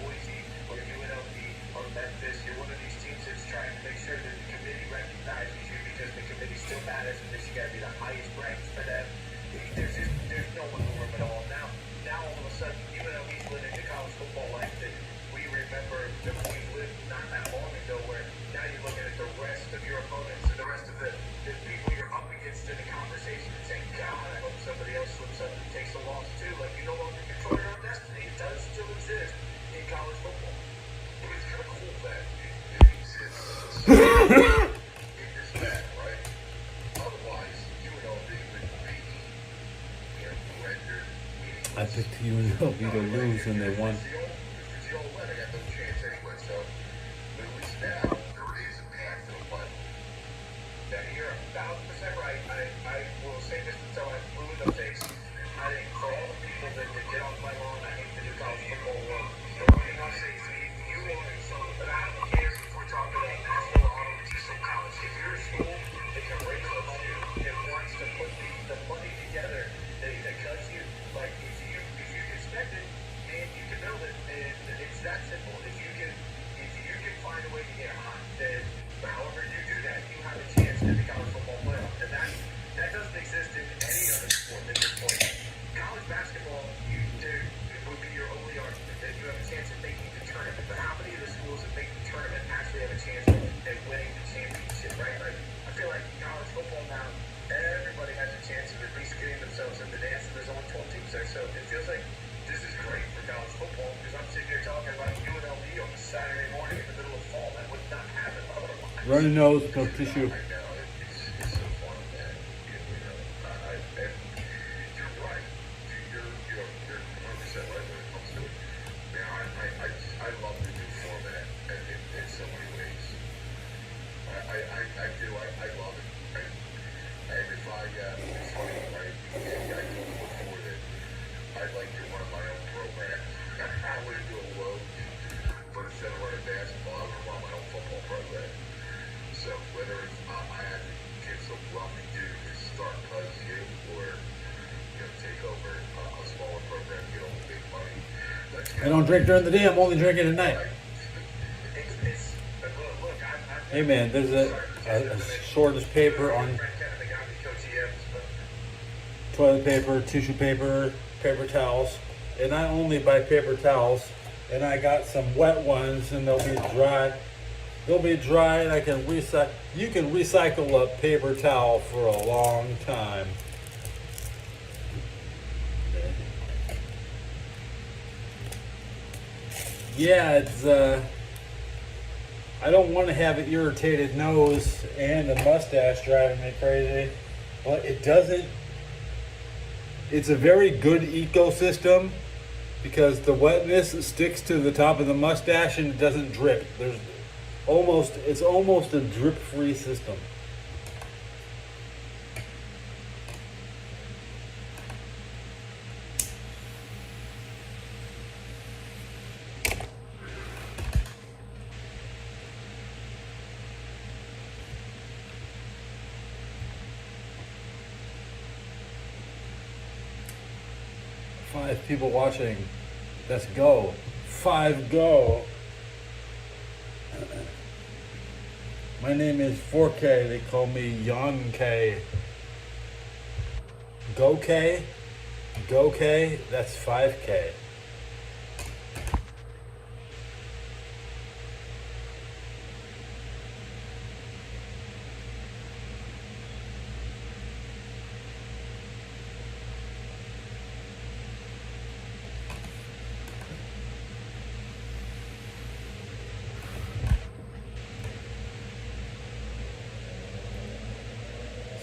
Boise or UNLV or Memphis. You're one of these teams that's trying to make sure that the committee recognizes you because the committee still matters and this you got to be the highest ranked for them. There's no wiggle room at all. Now all of a sudden UNLV's living the college football life that we remember that we lived not that long ago, where now you're looking at the rest of your opponents and the rest of the people you're up against in the conversation and saying, God, I hope somebody else slips up and takes a loss too. Like, you no longer control your own destiny. It does still exist in college football. But it's kind of cool that it exists in this bad, right? Otherwise, UNLV would be, rendered meaningless. I picked UNLV to lose and they won. It's the old letter. I got no chance anyway, so at least now there is a path to the money. Now, you're 1,000% right. I will say this until I'm blue in the face. I think for all the people that get off my lawn, I hate the new college football world. The one thing I'll say is you want some, but I don't care if we're talking about national auto to some college. If you're a school that can raise the money and wants to put the money together that cuts you, like if you can spend it and you can build it, and it's that simple. If you can find a way to get hot, then however you do that, you have a chance at the college football playoff. And that doesn't exist in any other sport at this point. College basketball, it would be your only argument that you have a chance at making the tournament. But how many of the schools that make the tournament actually have a chance at winning the championship, right? Like, I feel like college football now, everybody has a chance of at least getting themselves in the dance, and there's only 12 teams there. So it feels like this is great for college football because I'm sitting here talking about UNLV on a Saturday morning in the middle of fall. That would not happen otherwise. Runny nose, no tissue. I know, it's so fun, man. And you're right. You're 100% right when it comes to it. Man, I love the new format in so many ways. I do. I love it. And if it's funny, right? I told you before that I'd like to run my own program. I want to do a load, but instead of running basketball, I want to run my own football program. So whether it's I have to get some wealthy dude to start cuz you, or take over a smaller program, get all the big money. I don't drink during the day. I'm only drinking at night. Hey man, there's a shortage paper on toilet paper, tissue paper, paper towels, and I only buy paper towels. And I got some wet ones, and they'll be dry. They'll be dry, and I can recycle. You can recycle a paper towel for a long time. Yeah, it's I don't want to have an irritated nose and a mustache driving me crazy, but it doesn't. It's a very good ecosystem because the wetness sticks to the top of the mustache and it doesn't drip. It's almost a drip-free system. Five people watching. Let's go. 5 go. My name is 4K. They call me Young K. Go K? Go K? That's 5K.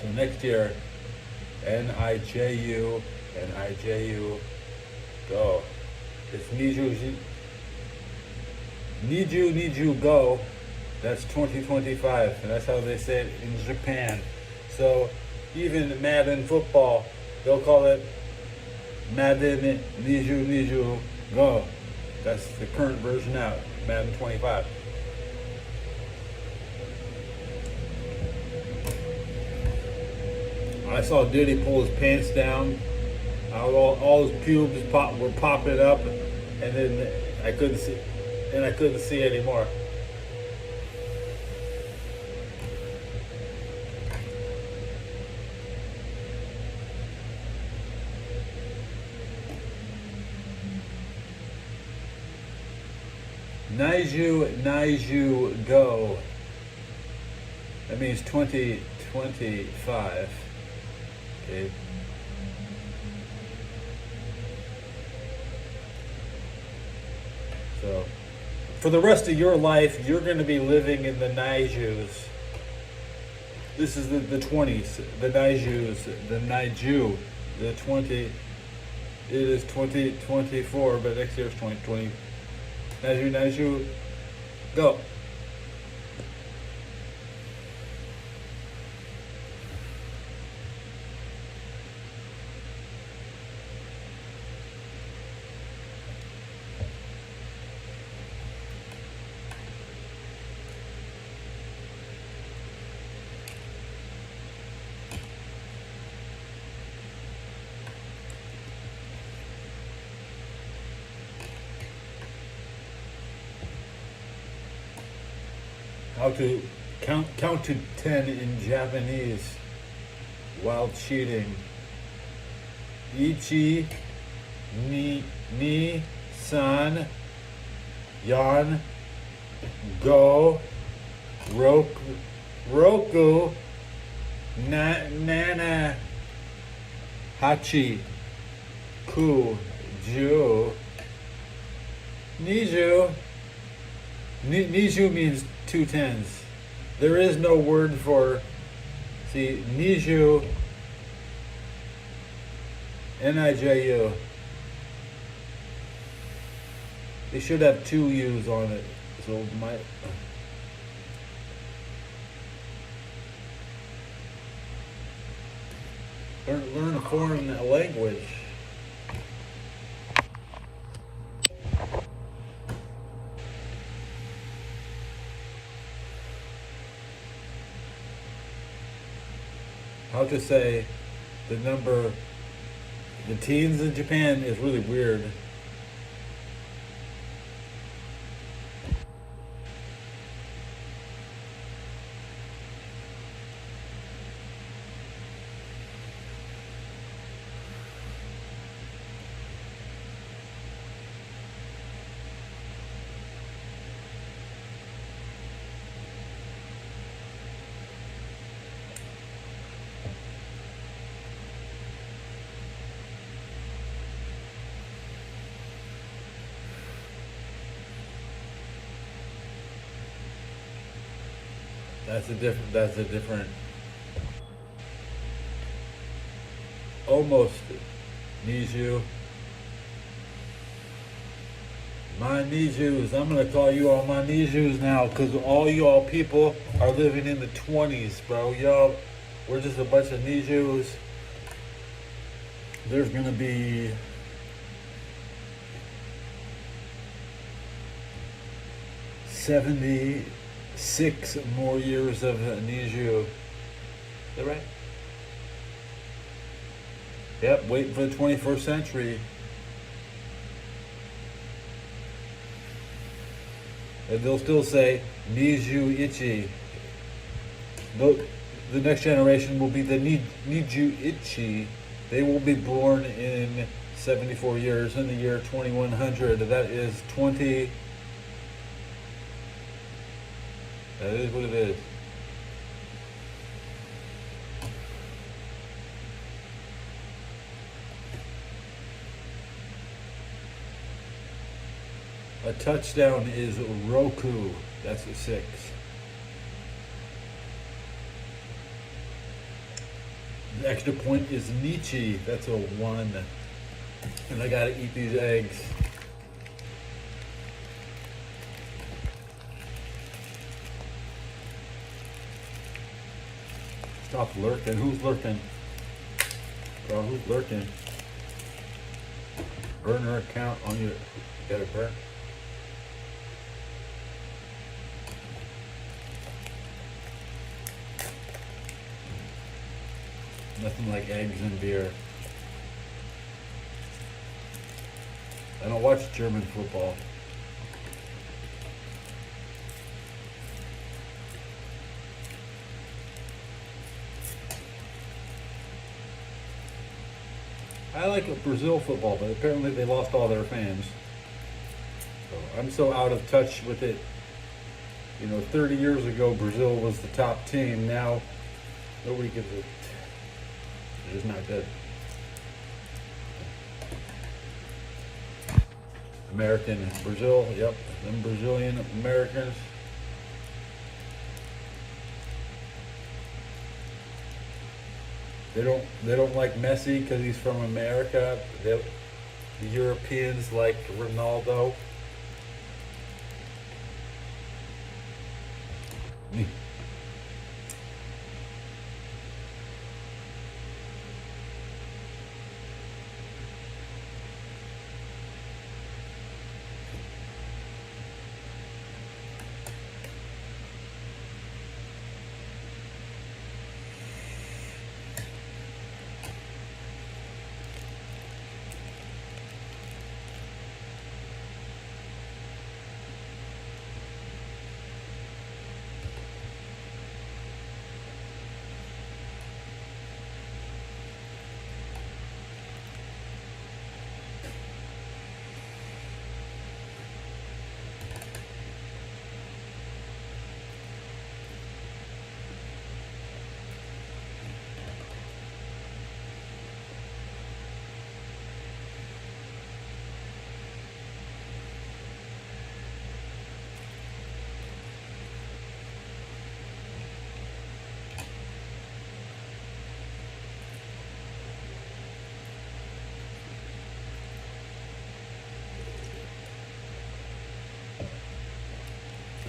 So next year, NIJU, go. It's need you, go. That's 2025, and that's how they say it in Japan. So even Madden football, they'll call it Madden Niju, go. That's the current version now, Madden 25. I saw Diddy pull his pants down. All his pubes were popping up, and then I couldn't see, and I couldn't see anymore. Naiju go. That means 2025. Okay. So, for the rest of your life, you're going to be living in the Naijus. This is the 20s, the Naijus, the Naiju, the 20. It is 2024, but next year is 2020. Naiju, go. How to count to 10 in Japanese while cheating. Ichi, ni, san, yan, go, roku, nana, hachi, ku, ju, niju. Niju means two tens. There is no word for, see, Niju, Niju. They should have two U's on it. So learn a foreign language. How to say the number, the teens in Japan is really weird. That's a different, almost Niju. My Nijus, I'm gonna call you all my Nijus now, cause all y'all people are living in the 20s, bro. Y'all, we're just a bunch of Nijus. There's gonna be 76 more years of Niju. Is that right? Yep, waiting for the 21st century. And they'll still say Niju Ichi. The next generation will be the Niju Ichi. They will be born in 74 years in the year 2100. That is 20. That is what it is. A touchdown is Roku. That's a 6. The extra point is Nietzsche. That's a 1. And I gotta eat these eggs. Stop lurking. Who's lurking? Bro, who's lurking? Burner account on your... Got it, burn? Nothing like eggs and beer. I don't watch German football. I like Brazil football, but apparently they lost all their fans. So I'm so out of touch with it. 30 years ago, Brazil was the top team. Now, nobody gives it. It's just not good. American Brazil, yep, them Brazilian Americans. They don't like Messi because he's from America. The Europeans like Ronaldo.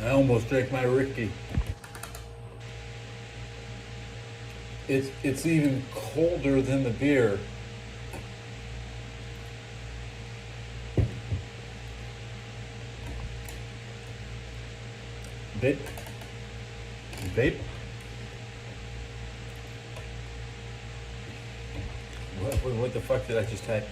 I almost drank my Ricky. It's even colder than the beer. Vape. Vape. What the fuck did I just type?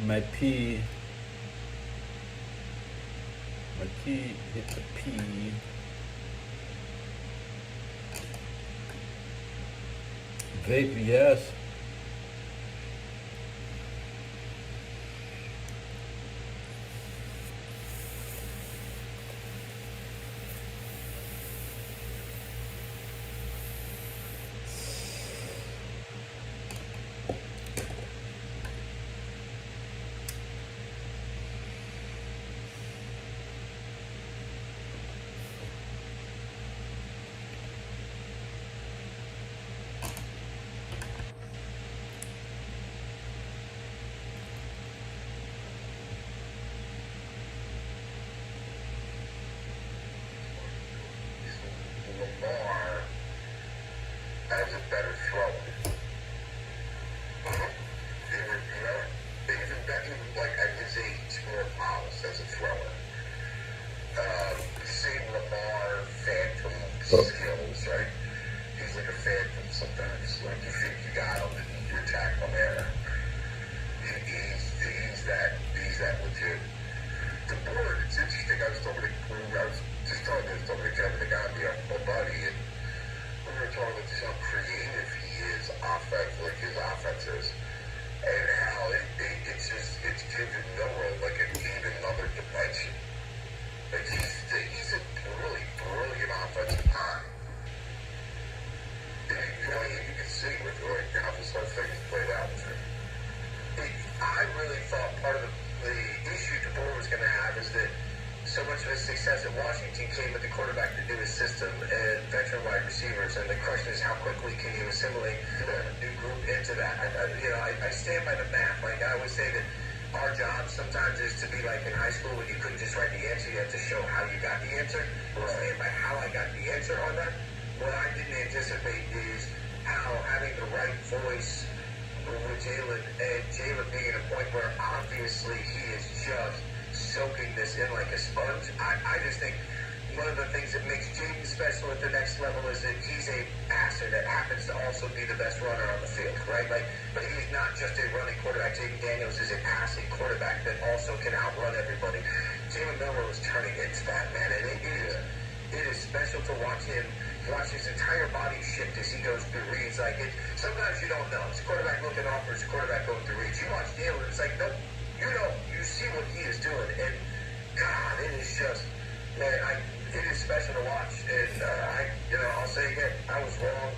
My P hit the P. Vape, yes. Lamar as a better thrower. Even like at his age, more polished as a thrower. Seeing Lamar phantom skills, right? He's like a phantom sometimes. Like you think you got him and you attack him there. He's that legit. The board, it's interesting. I was just talking to Kevin, the guy, my buddy, and we were talking about just how creative he is like his offenses, and how it's given Noah like even another dimension. Like he's a really brilliant offensive mind. You can see with how this whole thing is played out. I really thought part of the issue DeBoer was going to have is that so much of his success at Washington came with the quarterback to do his system and veteran wide receivers, and the question is how quickly can you assimilate the new group into that? I stand by the math. Like I always say that our job sometimes is to be like in high school when you couldn't just write the answer, you had to show how you got the answer. I stand by how I got the answer on that. What I didn't anticipate is how having the right voice with Jalen, and Jalen being at a point where obviously he is just soaking this in like a sponge. I just think one of the things that makes James special at the next level is that he's a passer that happens to also be the best runner on the field, right? Like, but he's not just a running quarterback. Jaden Daniels is a passing quarterback that also can outrun everybody. Jalen Miller was turning into that, man, and it is special to watch him. Watch his entire body shift as he goes through reads. Like, sometimes you don't know. It's a quarterback looking off or it's a quarterback going through reads. You watch Jalen, it's like, no, you know, you see what he is doing, and God, it is just, man, it is special to watch. And I'll say again, I was wrong.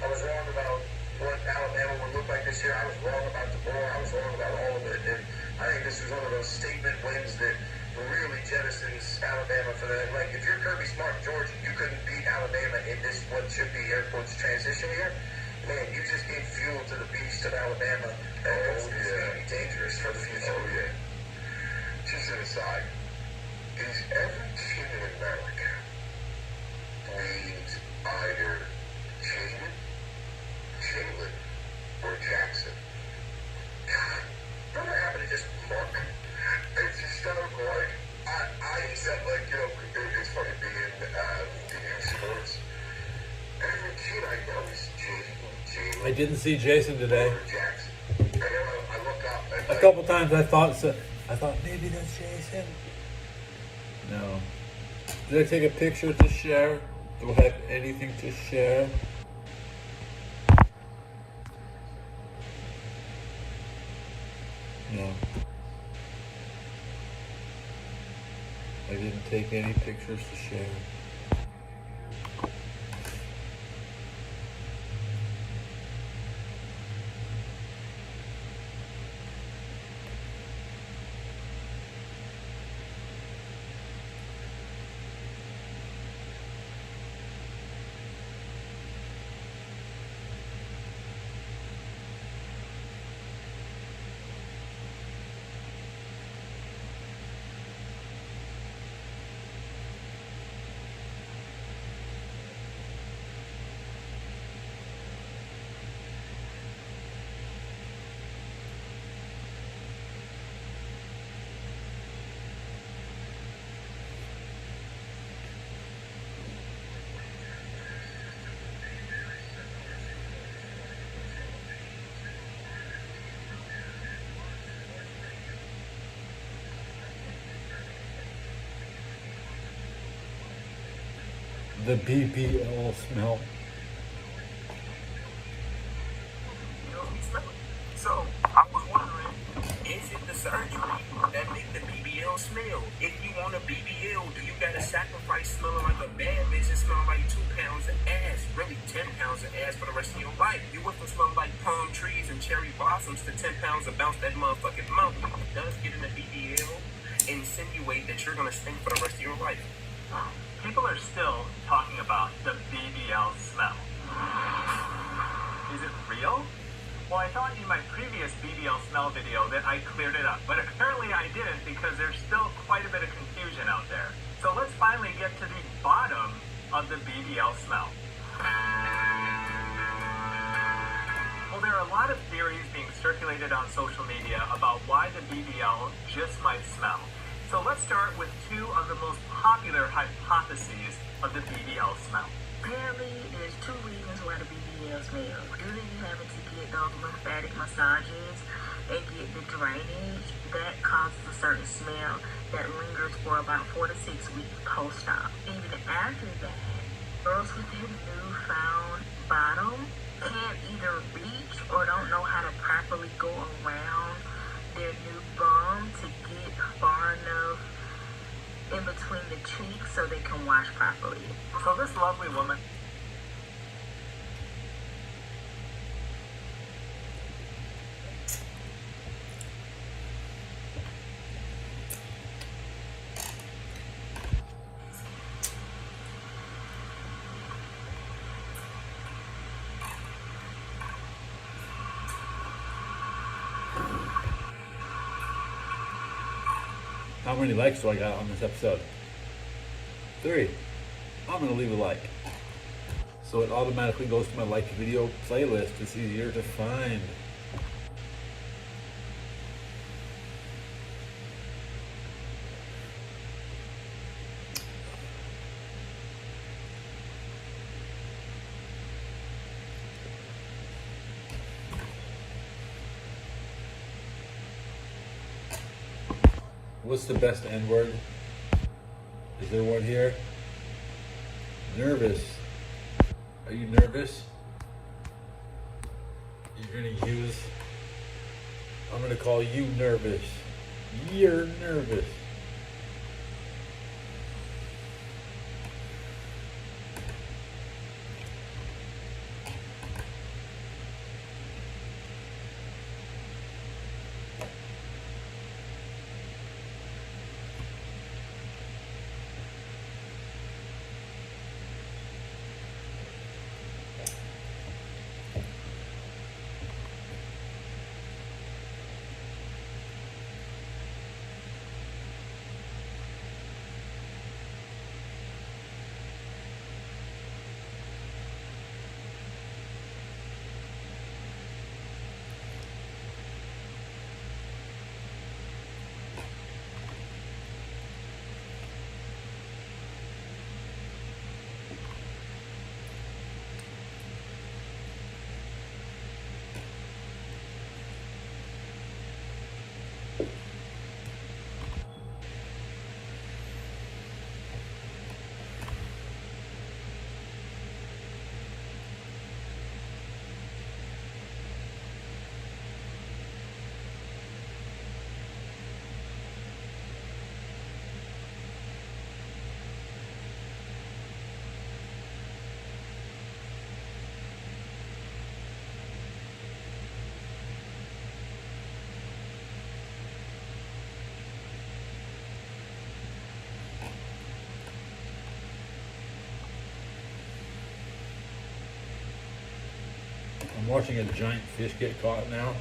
I was wrong about what Alabama would look like this year. I was wrong about the bowl. I was wrong about all of it. And I think this was one of those statement wins that really jettisons Alabama for the, like, if you're Kirby Smart, Georgia, you couldn't beat Alabama in this, what should be air quotes, transition year. Man, you just gave fuel to the beast of Alabama. And it's going to be dangerous for the future. Oh, yeah. Just an aside. Is every kid in America named either Jalen, or Jackson? God, whatever happened to just Mark? It's hysterical. Like, I said, like, it's funny being in sports. Every kid I know is Jalen. I didn't see Jason today. Or Jackson. And then I look up and A couple times I thought maybe that's Jason. No. Did I take a picture to share? Do I have anything to share? No. I didn't take any pictures to share. The BBL smell. So, I was wondering, is it the surgery that make the BBL smell? If you want a BBL, do you gotta sacrifice smelling like a bad bitch and smell like 2 pounds of ass, really 10 pounds of ass for the rest of your life? You went from smelling like palm trees and cherry blossoms to 10 pounds of bounce that motherfucking mouth. Does getting a BBL insinuate that you're gonna stink for the rest of your life? People are still talking about the BBL smell. Is it real? Well, I thought in my previous BBL smell video that I cleared it up, but apparently I didn't because there's still quite a bit of confusion out there. So let's finally get to the bottom of the BBL smell. Well, there are a lot of theories being circulated on social media about why the BBL just might smell. So let's start with 2 of the most popular hypotheses of the BBL smell. Apparently, there's 2 reasons why the BBL smells. Either you having to get those lymphatic massages and get the drainage, that causes a certain smell that lingers for about 4 to 6 weeks post-op. Even after that, girls with their newfound bottom can't either reach or don't know how to properly go around their new bum to get far enough in between the cheeks so they can wash properly. So this lovely woman How many likes do I got on this episode? 3. I'm gonna leave a like. So it automatically goes to my like video playlist. It's easier to find. What's the best N word? Is there one here? Nervous. Are you nervous? You're gonna use. I'm gonna call you nervous. You're nervous. I'm watching a giant fish get caught now.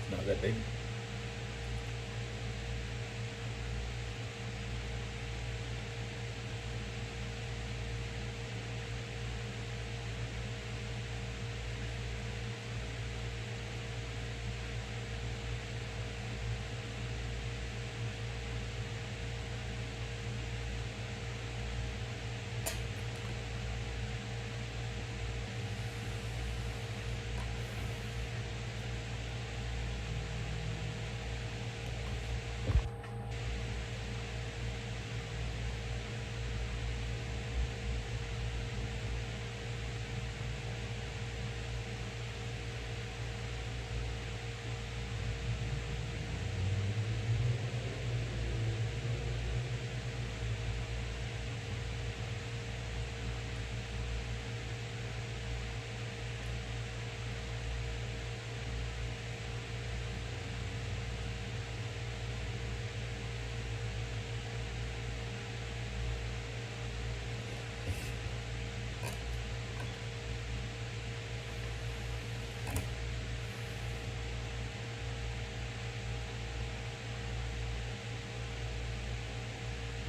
It's not that big.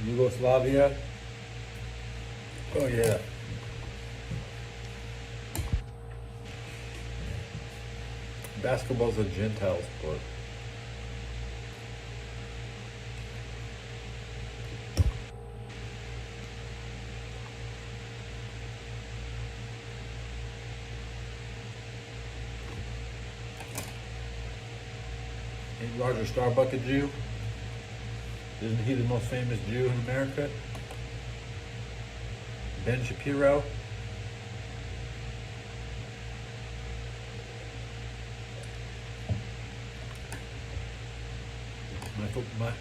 Yugoslavia. Oh yeah. Basketball's a Gentile sport. Ain't Roger Starbuck a Jew? Isn't he the most famous Jew in America? Ben Shapiro?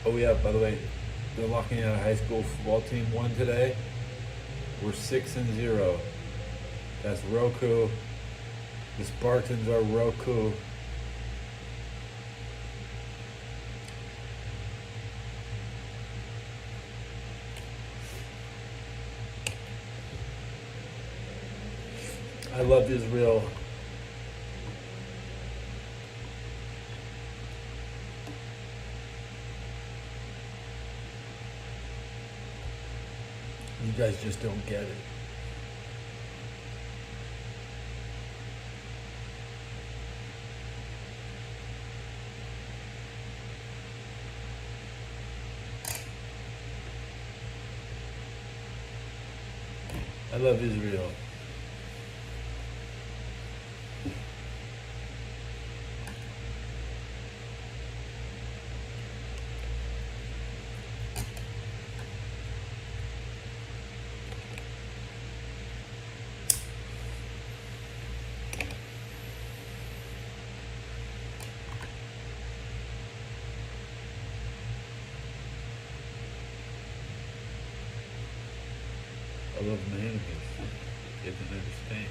Oh yeah, by the way, the Locking High School football team won today. We're 6-0. That's Roku. The Spartans are Roku. I love Israel. You guys just don't get it. I love Israel. I love my enemies. They didn't understand.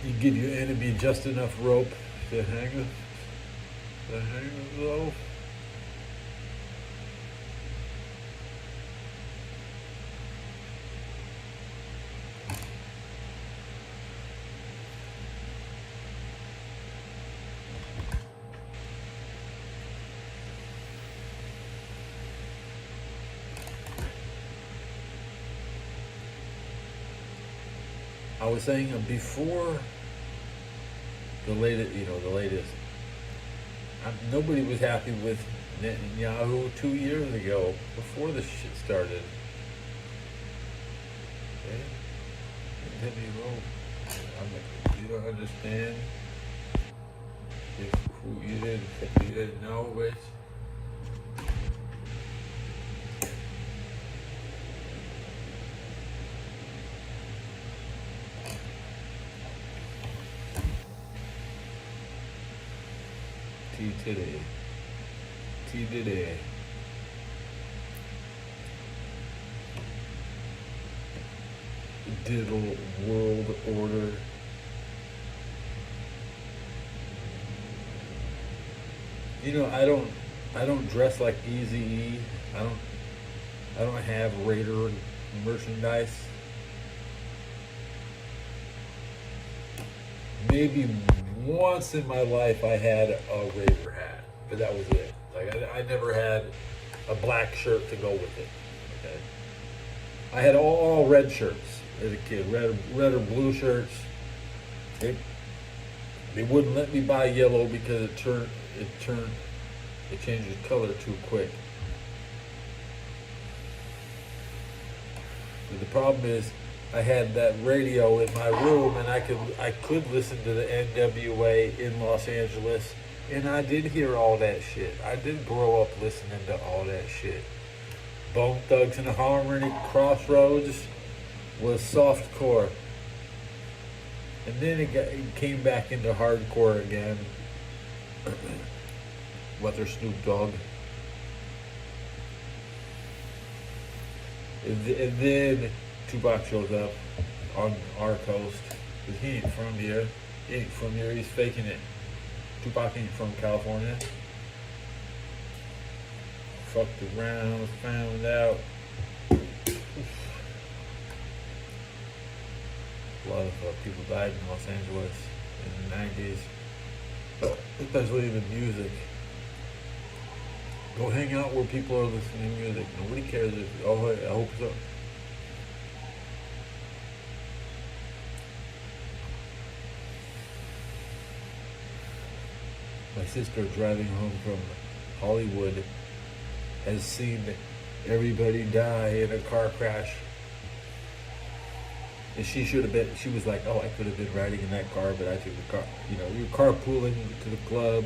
You give your enemy just enough rope to hang low. I was saying before the latest. Nobody was happy with Netanyahu 2 years ago, before this shit started. Okay? You don't understand who you didn't know, which. T today. Digital world order. I don't dress like Eazy-E. I don't have Raider merchandise. Maybe once in my life I had a Raider hat, but that was it. Like I never had a black shirt to go with it. Okay, I had all red shirts as a kid, red or blue shirts. They wouldn't let me buy yellow because it changes color too quick. But the problem is, I had that radio in my room, and I could listen to the NWA in Los Angeles, and I did hear all that shit. I did grow up listening to all that shit. Bone Thugs and Harmony, Crossroads was softcore, and then it came back into hardcore again. With their Snoop Dogg. And then Tupac shows up on our coast, because he ain't from here. He ain't from here, he's faking it. Tupac ain't from California. Fucked around, found out. A lot of people died in Los Angeles in the 90s, especially the music. Go hang out where people are listening to music. Nobody cares if, oh, I hope so. My sister driving home from Hollywood has seen everybody die in a car crash. And she was like, oh, I could have been riding in that car, but I took the car. We were carpooling to the club.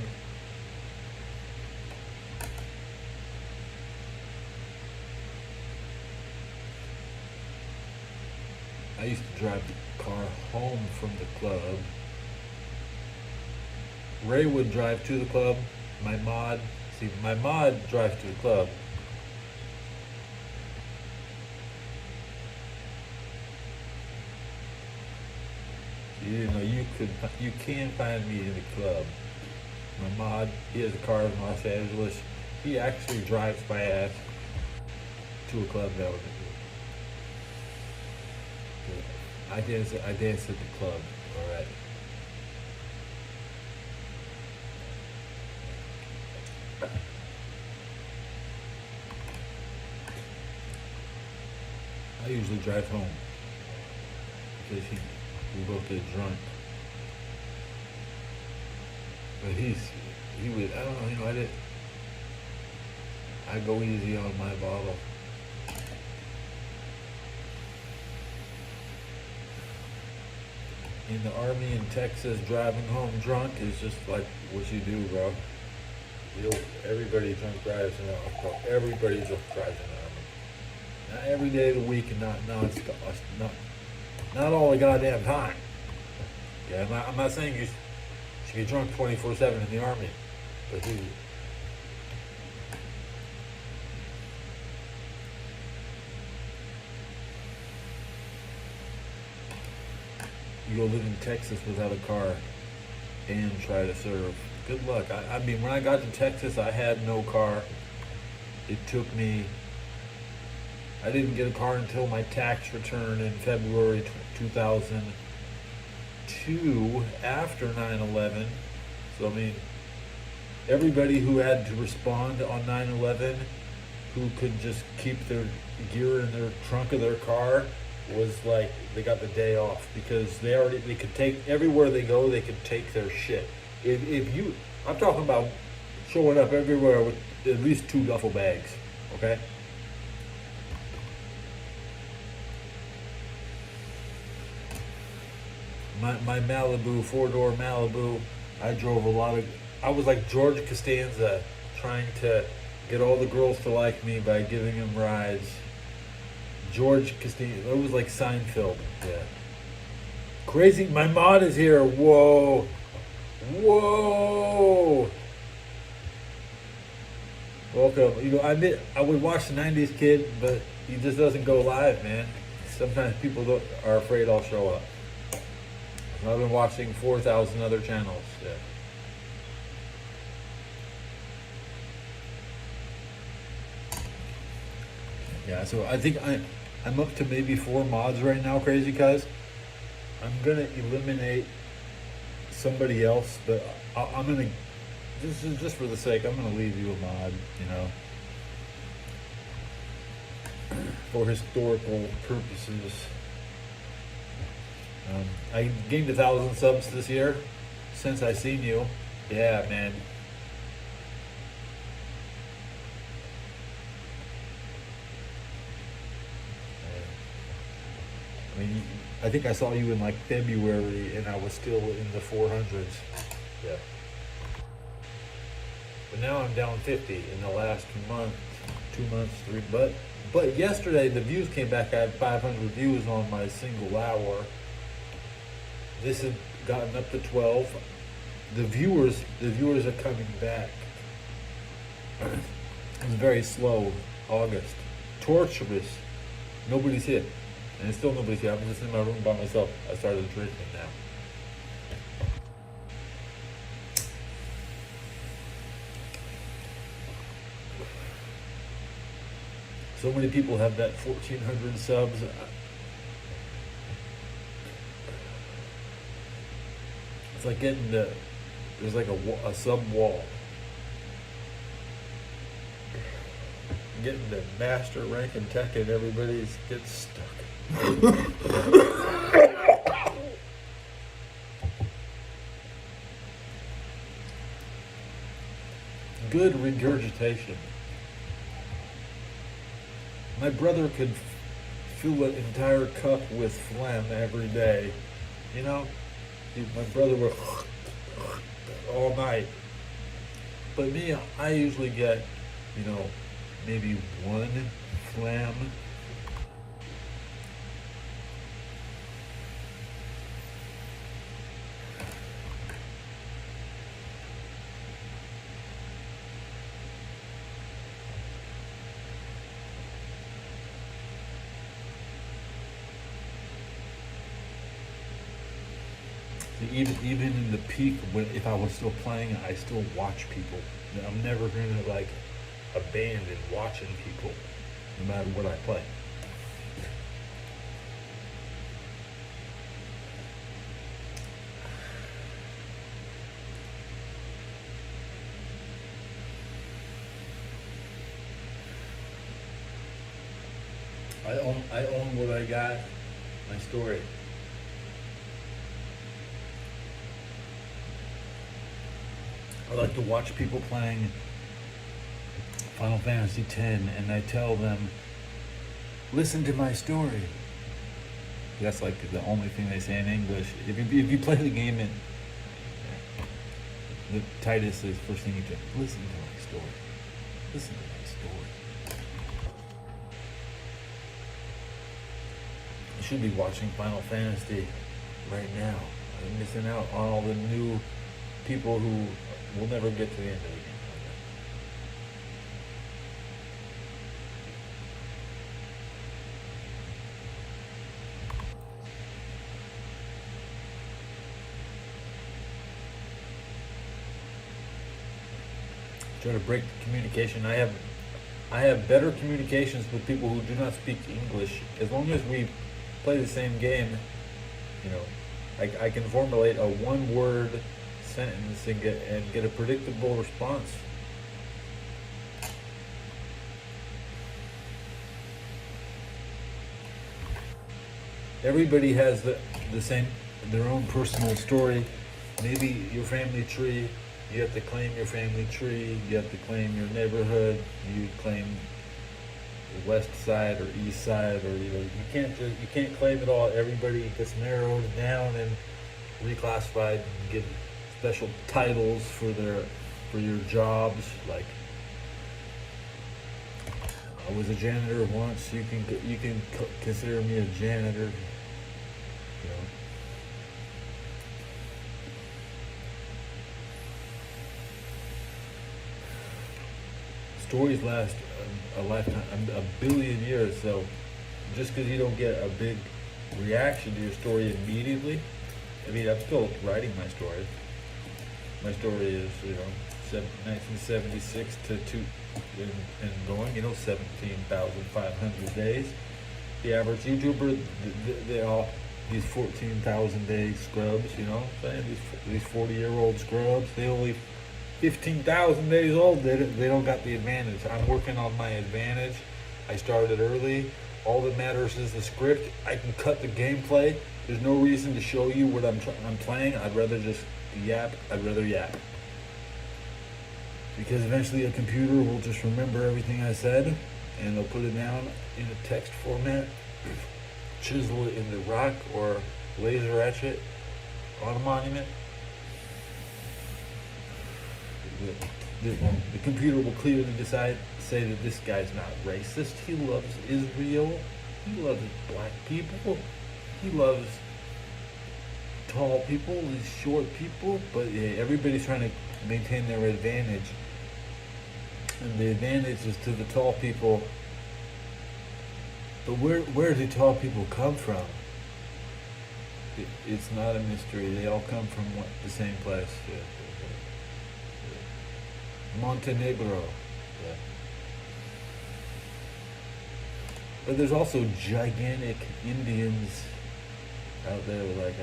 I used to drive the car home from the club. Ray would drive to the club. My mod drives to the club. You can find me in the club. My mod, he has a car in Los Angeles. He actually drives my ass to a club that was. I danced at the club already. I usually drive home because we both get drunk. But he was, I don't know, I go easy on my bottle. In the Army in Texas, driving home drunk is just like what you do, bro. Everybody drunk drives in the Army. Everybody drunk drives in the Army. Not every day of the week and not all the goddamn time. Yeah, I'm not saying you should be drunk 24/7 in the Army, but you go live in Texas without a car and try to serve. Good luck. I mean, when I got to Texas, I had no car. It took me, I didn't get a car until my tax return in February 2002 after 9/11. So, I mean, everybody who had to respond on 9/11, who could just keep their gear in their trunk of their car, was like, they got the day off because they could take, everywhere they go, they could take their shit. If you, I'm talking about showing up everywhere with at least 2 duffel bags, okay? My Malibu, 4-door Malibu, I drove a lot of, I was like George Costanza, trying to get all the girls to like me by giving them rides. George Costanza, it was like Seinfeld, yeah. Crazy, my mod is here, whoa. Whoa! Welcome. You know, I would watch the 90s Kid, but he just doesn't go live, man. Sometimes people are afraid I'll show up. I've been watching 4,000 other channels, yeah. Yeah, so I think I'm up to maybe 4 mods right now, Crazy Cuz. I'm gonna eliminate somebody else, but I'm gonna, this is just for the sake, I'm gonna leave you a mod, you know, for historical purposes. I gained 1,000 subs this year since I seen you. Yeah, man. I mean, I think I saw you in like February and I was still in the 400s. Yeah. But now I'm down 50 in the last month, 2 months, 3. But yesterday the views came back. I had 500 views on my single hour. This has gotten up to 12. The viewers are coming back. It was very slow. August. Torturous. Nobody's hit. And it's still nobody's here. I'm just in my room by myself. I started drinking now. So many people have that 1,400 subs. It's like getting there's like a sub wall. Getting the master rank in tech and everybody gets stuck. Good regurgitation. My brother could fill an entire cup with phlegm every day. You know, my brother would all night. But me, I usually get, you know, maybe 1 phlegm. Even in the peak, if I was still playing, I still watch people. I'm never gonna like abandon watching people, no matter what I play. I own what I got. My story. I like to watch people playing Final Fantasy X and I tell them, listen to my story. That's like the only thing they say in English. If you play the game in the Titus is first thing you do, listen to my story. Listen to my story. You should be watching Final Fantasy right now. I'm missing out on all the new people who will never get to the end of the game. try to break the communication. I have better communications with people who do not speak English. As long as we play the same game, you know, I can formulate a one-word sentence and get a predictable response. Everybody has their own personal story. Maybe your family tree, you have to claim your family tree, you have to claim your neighborhood, you claim the west side or east side, or you can't claim it all. Everybody gets narrowed down and reclassified and give special titles for your jobs. Like, I was a janitor once. You can consider me a janitor. You know. Stories last a lifetime, a billion years. So just because you don't get a big reaction to your story immediately, I mean, I'm still writing my story. My story is, 1976 to and going, 17,500 days. The average YouTuber, they all, these 14,000 day scrubs, you know what I'm saying? These 40-year-old scrubs, they only 15,000 days old. They don't got the advantage. I'm working on my advantage. I started early. All that matters is the script. I can cut the gameplay. There's no reason to show you what I'm playing. I'd rather just yap. I'd rather yap. Because eventually a computer will just remember everything I said, and they'll put it down in a text format, chisel it into rock, or laser etch it on a monument. The computer will clearly say that this guy's not racist. He loves Israel. He loves black people. He loves tall people, these short people. But yeah, everybody's trying to maintain their advantage. And the advantage is to the tall people. But where do tall people come from? It's not a mystery. They all come from the same place. Yeah. Montenegro. Yeah. But there's also gigantic Indians out there, like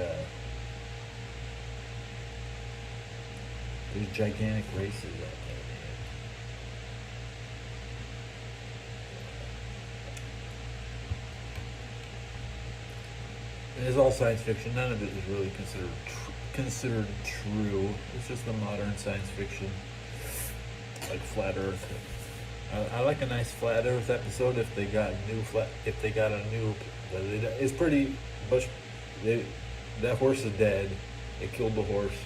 there's gigantic races out there. And it's all science fiction. None of it is really considered true. It's just the modern science fiction, like flat Earth. I like a nice flat Earth episode if they got a new. It's pretty much. That horse is dead. They killed the horse.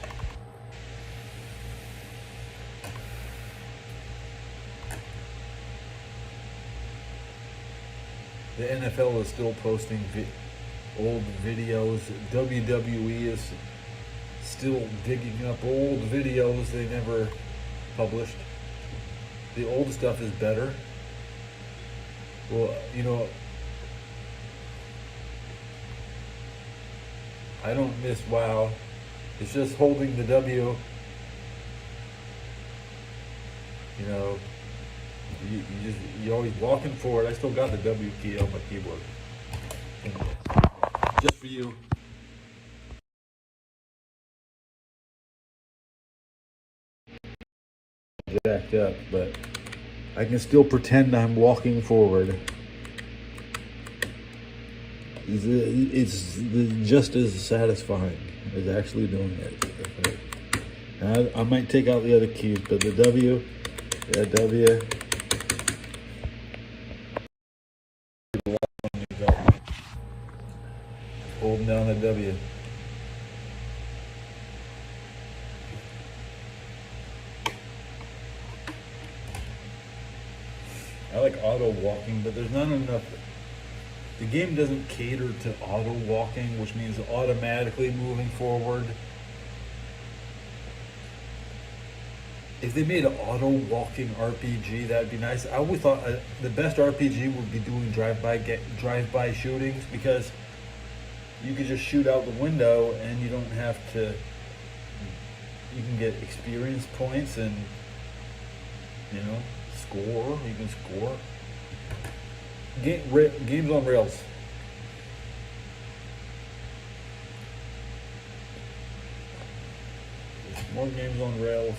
The NFL is still posting old videos. WWE is still digging up old videos they never published. The old stuff is better. Well, I don't miss WoW. It's just holding the W. You're always walking forward. I still got the W key on my keyboard. Just for you. Jacked up, but I can still pretend I'm walking forward. It's just as satisfying as actually doing it. I might take out the other keys, but the W, that W. Holding down the W. I like auto walking, but there's not enough. The game doesn't cater to auto walking, which means automatically moving forward. If they made an auto walking RPG, that'd be nice. I always thought the best RPG would be doing drive-by shootings, because you could just shoot out the window and you don't have to. You can get experience points, and You know, score. You can score. Games on rails. There's more games on rails.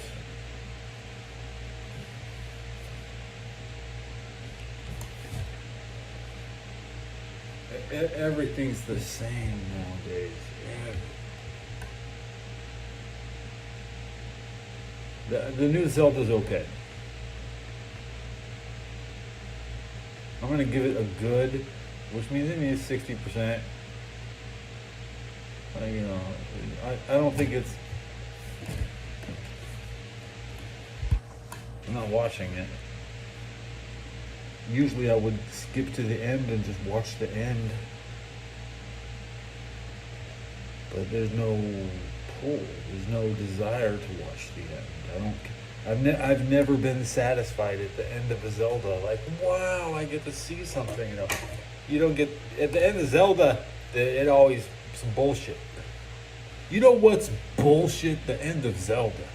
Everything's the same nowadays. The new Zelda's okay. I'm gonna give it a good, which means it needs 60%. You know, I don't think it's. I'm not watching it. Usually I would skip to the end and just watch the end. But there's no pull. There's no desire to watch the end. I've never been satisfied at the end of a Zelda. Like, wow, I get to see something. You know, you don't get at the end of Zelda. It always some bullshit. You know what's bullshit? The end of Zelda.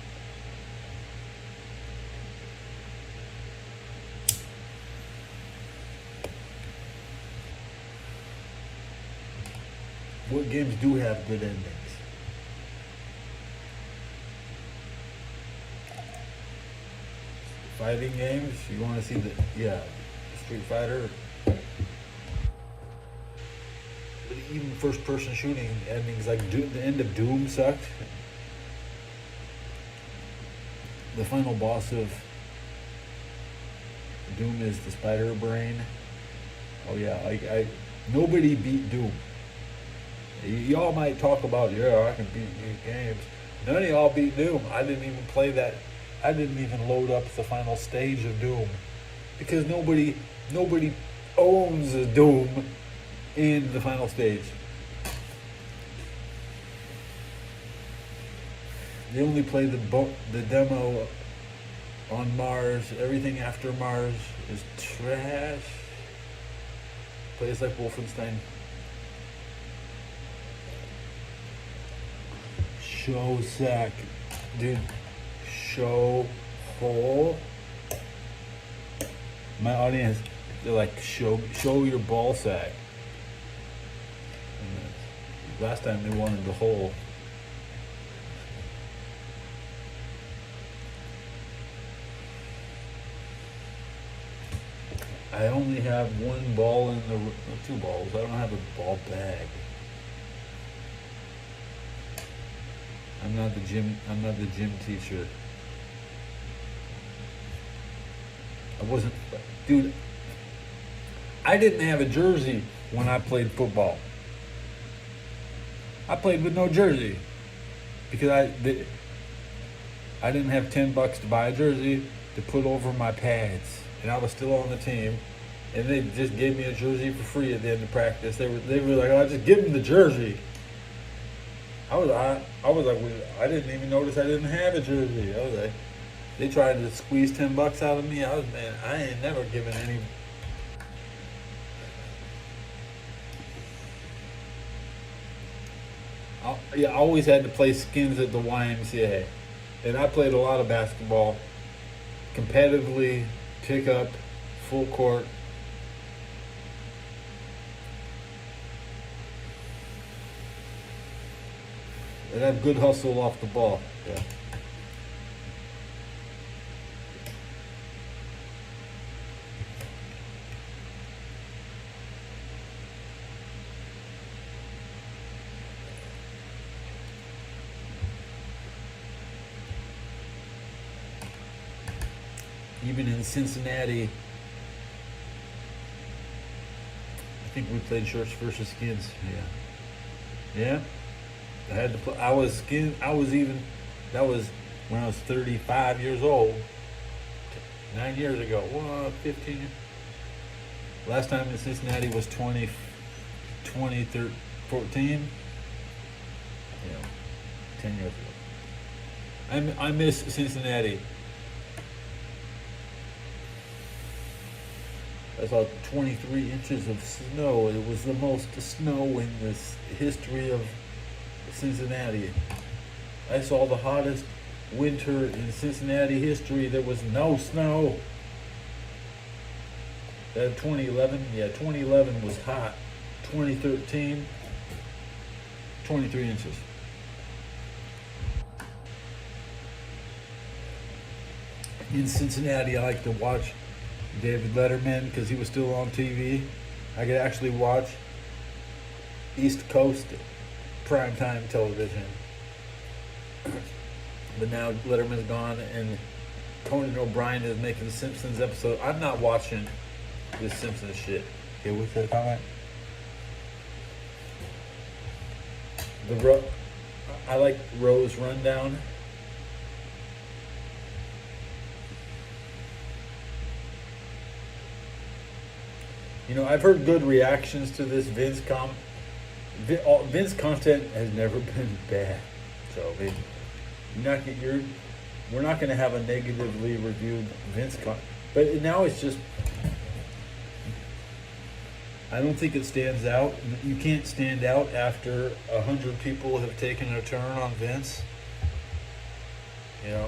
What games do have good endings? Fighting games? You want to see Street Fighter? But even first-person shooting endings, like the end of Doom sucked. The final boss of Doom is the Spider Brain. Oh yeah, nobody beat Doom. Y'all might talk about, I can beat these games. None of y'all beat Doom. I didn't even play that. I didn't even load up the final stage of Doom. Because nobody owns a Doom in the final stage. They only play the demo on Mars. Everything after Mars is trash. Plays like Wolfenstein. Show sack, dude. Show hole. My audience, they're like, show your ball sack. And last time they wanted the hole. I only have one ball in the, two balls. I don't have a ball bag. I'm not the gym teacher. I wasn't, dude. I didn't have a jersey when I played football. I played with no jersey because I didn't have $10 to buy a jersey to put over my pads, and I was still on the team. And they just gave me a jersey for free at the end of practice. They were like, "Oh, just give them the jersey." I was like, I didn't even notice I didn't have a jersey. I was like, they tried to squeeze $10 out of me. I ain't never given any. I always had to play skins at the YMCA, and I played a lot of basketball, competitively, pickup, full court. And have good hustle off the ball. Yeah. Even in Cincinnati, I think we played shirts versus skins. Yeah. Yeah. I had to play. That was when I was 35 years old. 9 years ago. 15 years. Last time in Cincinnati was 2014. Yeah, 10 years ago. I miss Cincinnati. I saw 23 inches of snow. It was the most snow in the history of Cincinnati. I saw the hottest winter in Cincinnati history. There was no snow. 2011, yeah, 2011 was hot. 2013, 23 inches. In Cincinnati, I like to watch David Letterman because he was still on TV. I could actually watch East Coast primetime television. But now Letterman's gone and Conan O'Brien is making the Simpsons episode. I'm not watching this Simpsons shit. Okay, what's that comment? I like Rose Rundown. You know, I've heard good reactions to this Vince content has never been bad. So we're not going to have a negatively reviewed Vince content. But now it's just, I don't think it stands out. You can't stand out after 100 people have taken a turn on Vince. You know.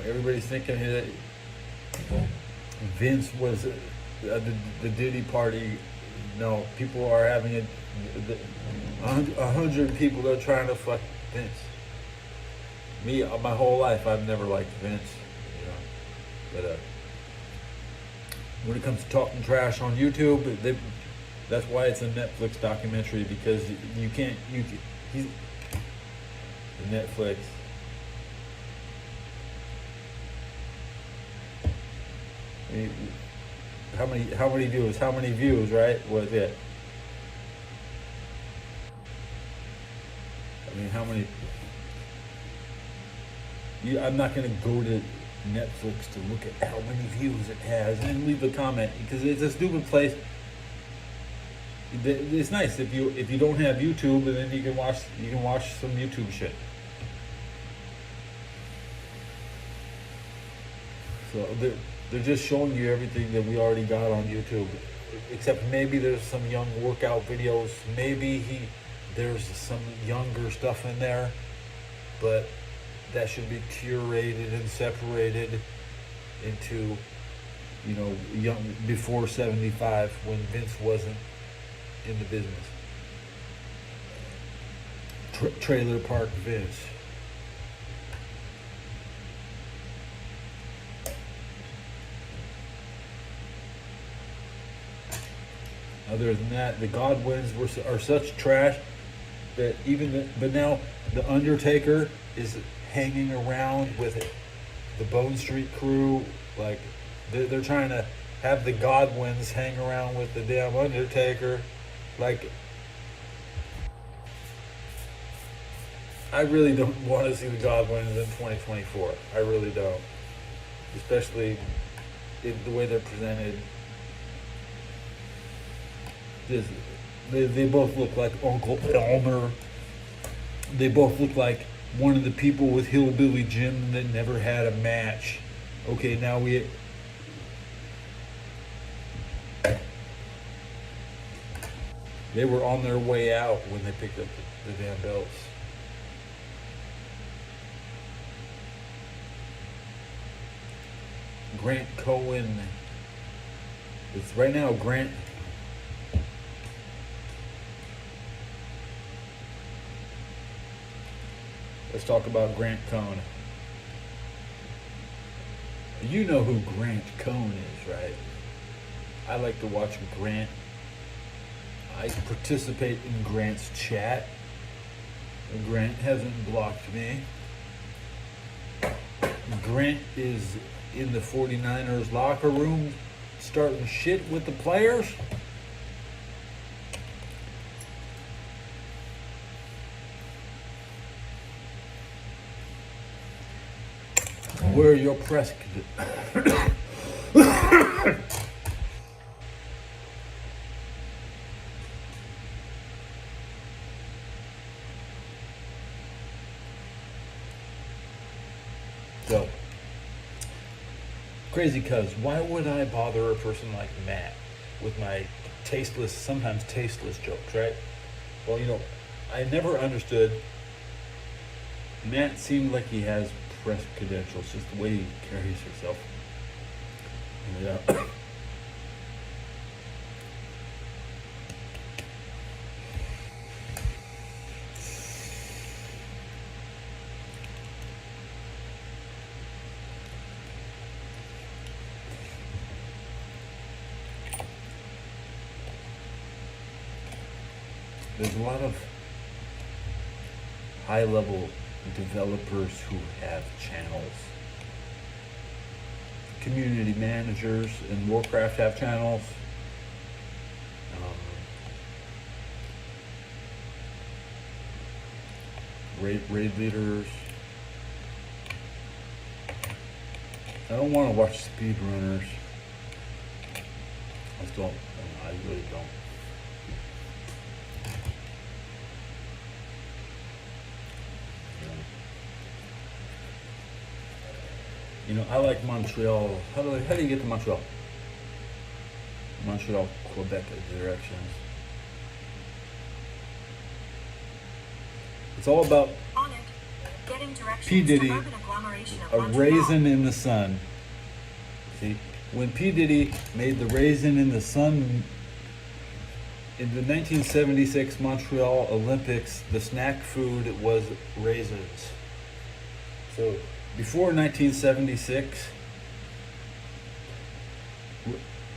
Everybody's thinking that Vince was the Diddy party. No, people are having it. 100 people are trying to fuck Vince. Me, my whole life, I've never liked Vince. You know, but when it comes to talking trash on YouTube, that's why it's a Netflix documentary, because you can't. He's the Netflix. How many views? How many views? Right? Was it? I mean, how many? I'm not going to go to Netflix to look at how many views it has and leave a comment, because it's a stupid place. It's nice if you don't have YouTube, and then you can watch some YouTube shit. So they're just showing you everything that we already got on YouTube, except maybe there's some young workout videos. Maybe there's some younger stuff in there, but that should be curated and separated into, you know, young before 75, when Vince wasn't in the business. Trailer Park Vince. Other than that, the Godwins are such trash that but now the Undertaker is hanging around with the Bone Street crew. Like they're trying to have the Godwins hang around with the damn Undertaker. Like, I really don't want to see the Godwins in 2024. I really don't, especially the way they're presented. They both look like Uncle Elmer. They both look like one of the people with Hillbilly Jim that never had a match. Okay, now they were on their way out when they picked up the damn belts. Grant Cohen. It's right now Grant. Let's talk about Grant Cohn. You know who Grant Cohn is, right? I like to watch Grant. I participate in Grant's chat. Grant hasn't blocked me. Grant is in the 49ers locker room starting shit with the players. Where are your press? So, crazy cuz, why would I bother a person like Matt with my tasteless, sometimes tasteless jokes, right? Well, I never understood. Matt seemed like he has press credentials, just the way he carries himself. Yeah. There's a lot of high-level developers who have channels. Community managers in Warcraft have channels. Raid leaders. I don't want to watch speedrunners. I really don't. I like Montreal. How do you get to Montreal? Montreal, Quebec directions. It's all about P. Diddy, a raisin in the sun. See, when P. Diddy made the raisin in the sun in the 1976 Montreal Olympics, the snack food was raisins. So before 1976,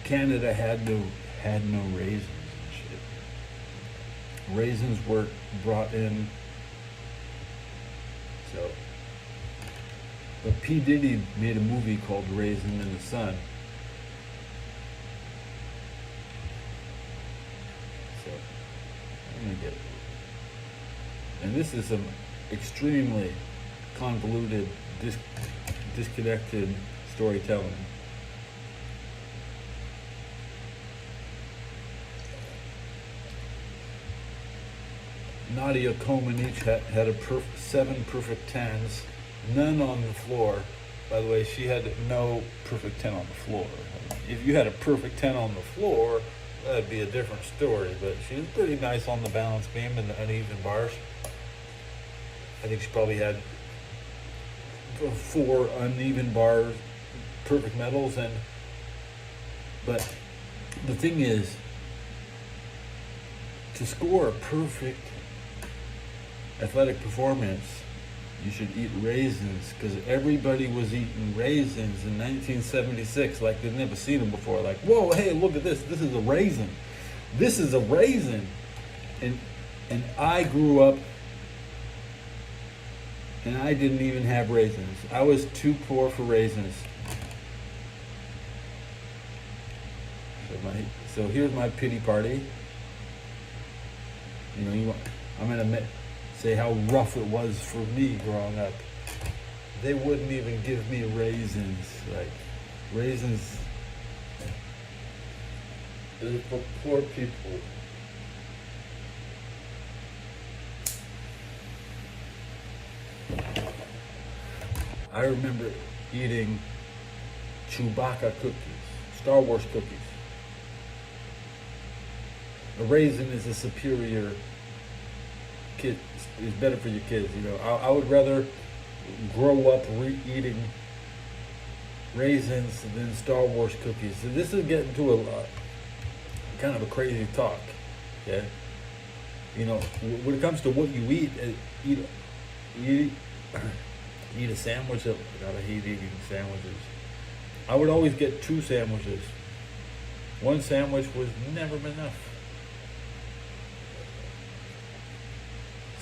Canada had no raisins and shit. Raisins were brought in. So, but P. Diddy made a movie called Raisin in the Sun. So, I'm gonna get it. And this is some extremely convoluted, disconnected storytelling. Nadia Comaneci had a 7 perfect 10s, none on the floor. By the way, she had no perfect 10 on the floor. If you had a perfect 10 on the floor, that'd be a different story, but she was pretty nice on the balance beam and the uneven bars. I think she probably had 4 uneven bars, perfect medals, but the thing is, to score a perfect athletic performance, you should eat raisins, because everybody was eating raisins in 1976 like they'd never seen them before. Like, whoa, hey, look at this. This is a raisin. This is a raisin. And I grew up and I didn't even have raisins. I was too poor for raisins. So here's my pity party. I'm gonna say how rough it was for me growing up. They wouldn't even give me raisins. Like, raisins is for poor people. I remember eating Chewbacca cookies, Star Wars cookies. A raisin is a superior kid, is better for your kids. I would rather grow up eating raisins than Star Wars cookies. So this is getting to a kind of a crazy talk. Okay, when it comes to what you eat a sandwich. God, I hate eating sandwiches. I would always get 2 sandwiches. One sandwich was never enough.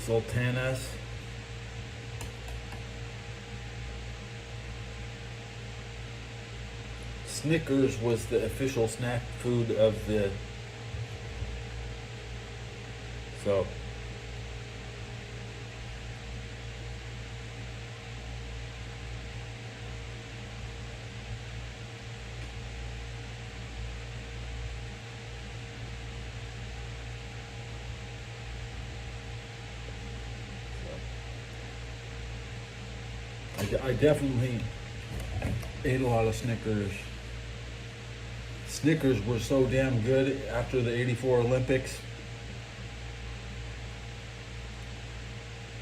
Sultanas. Snickers was the official snack food of the... So... I definitely ate a lot of Snickers. Snickers were so damn good after the '84 Olympics.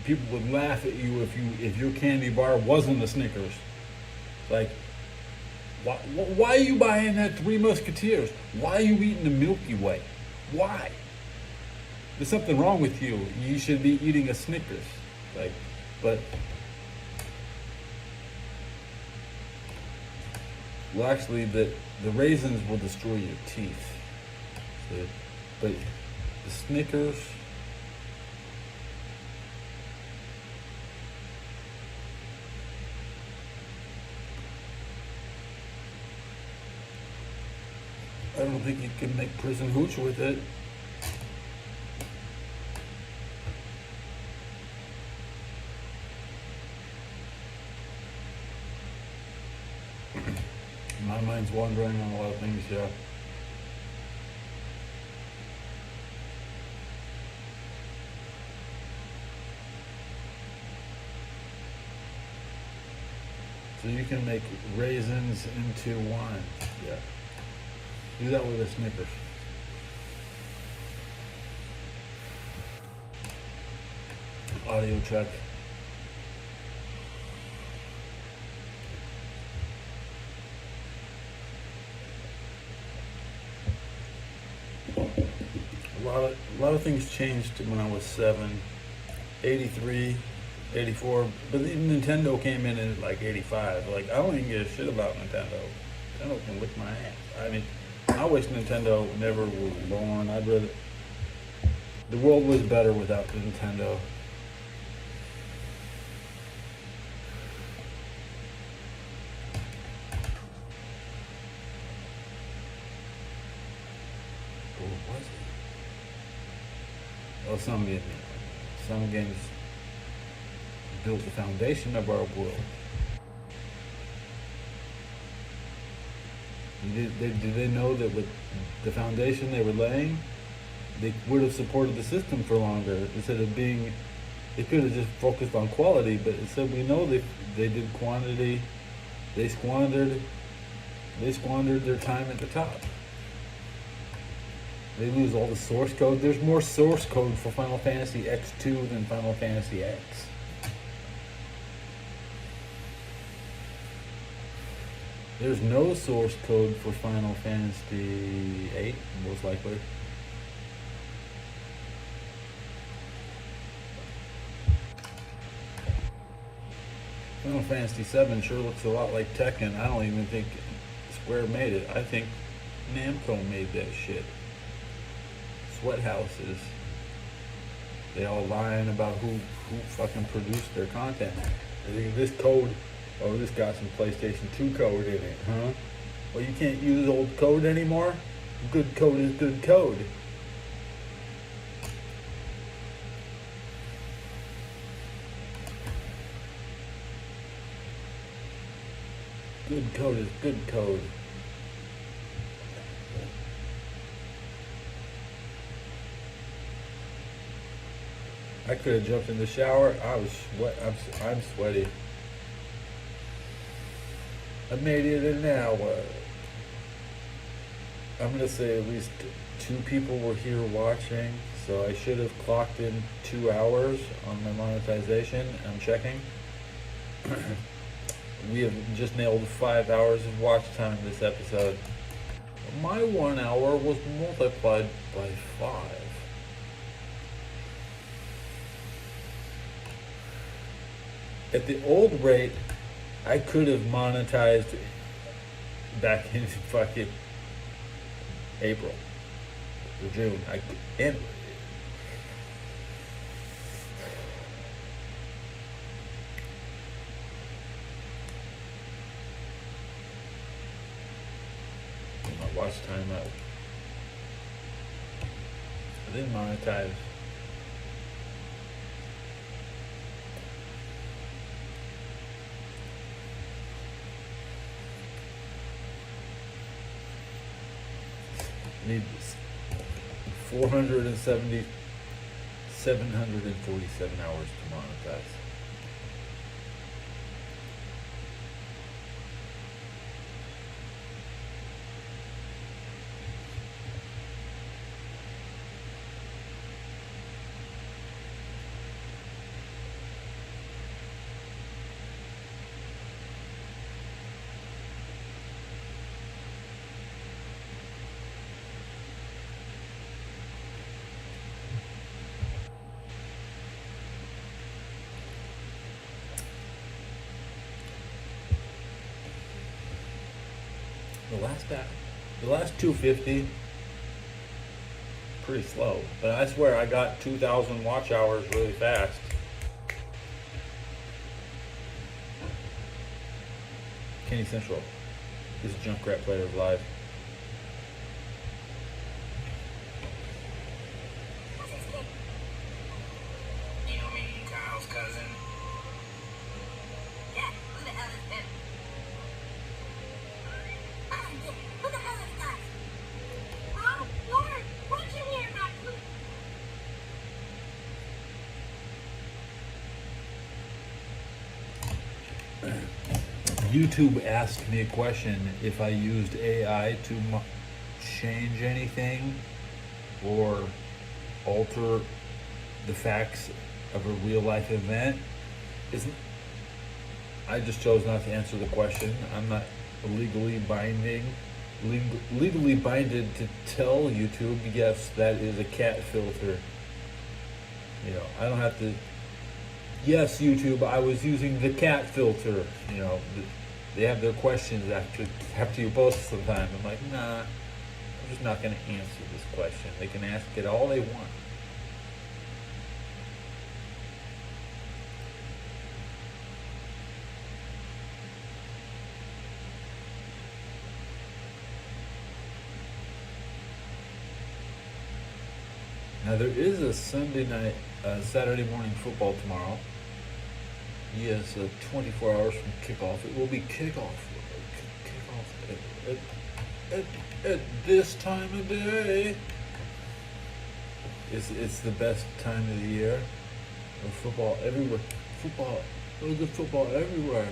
People would laugh at you if your candy bar wasn't a Snickers. Like, why are you buying that Three Musketeers? Why are you eating the Milky Way? Why? There's something wrong with you. You should be eating a Snickers. Like, but well, actually, the raisins will destroy your teeth. So, but the Snickers. I don't think you can make prison hooch with it. My mind's wandering on a lot of things, yeah. So you can make raisins into wine, yeah. Do that with a Snickers. Audio check. A lot of things changed when I was 7, 83, 84, but even Nintendo came in at like 85. Like, I don't even give a shit about Nintendo. Nintendo can lick my ass. I mean, I wish Nintendo never was born. I'd rather... The world was better without Nintendo. What was it? Well, some games built the foundation of our world. Did they know that with the foundation they were laying, they would have supported the system for longer instead of being, they could have just focused on quality, but instead we know they did quantity, they squandered their time at the top. They lose all the source code. There's more source code for Final Fantasy X2 than Final Fantasy X. There's no source code for Final Fantasy 8, most likely. Final Fantasy 7 sure looks a lot like Tekken. I don't even think Square made it. I think Namco made that shit. Sweat houses. They all lying about who fucking produced their content. I think this code, oh, this got some PlayStation 2 code in it, huh? Well, you can't use old code anymore? Good code is good code. Good code is good code. I could have jumped in the shower. I'm sweaty. I made it in an hour. I'm gonna say at least 2 people were here watching, so I should have clocked in 2 hours on my monetization. I'm checking. We have just nailed 5 hours of watch time this episode. My 1 hour was multiplied by 5. At the old rate, I could have monetized back in fucking April or June. And my watch time up. I didn't monetize. Need 747 hours to monetize. the last 250, pretty slow. But I swear I got 2,000 watch hours really fast. Kenny Central. This is Junkrat Players Live. You know me, Kyle's cousin. Yeah, who the hell is him? Who the hell is that? Oh, Lord, what's in here, Maxie? YouTube asked me a question if I used AI to change anything or alter the facts of a real life event. I just chose not to answer the question. I'm not legally binded to tell YouTube, yes, that is a cat filter. You know, I don't have to. Yes, YouTube, I was using the cat filter. You know, they have their questions after you post sometime. I'm like, nah, I'm just not going to answer this question. They can ask it all they want. Now there is a Saturday morning football tomorrow. Yes, 24 hours from kickoff. It will be kickoff at this time of day. It's the best time of the year. There's football everywhere. There's good football everywhere.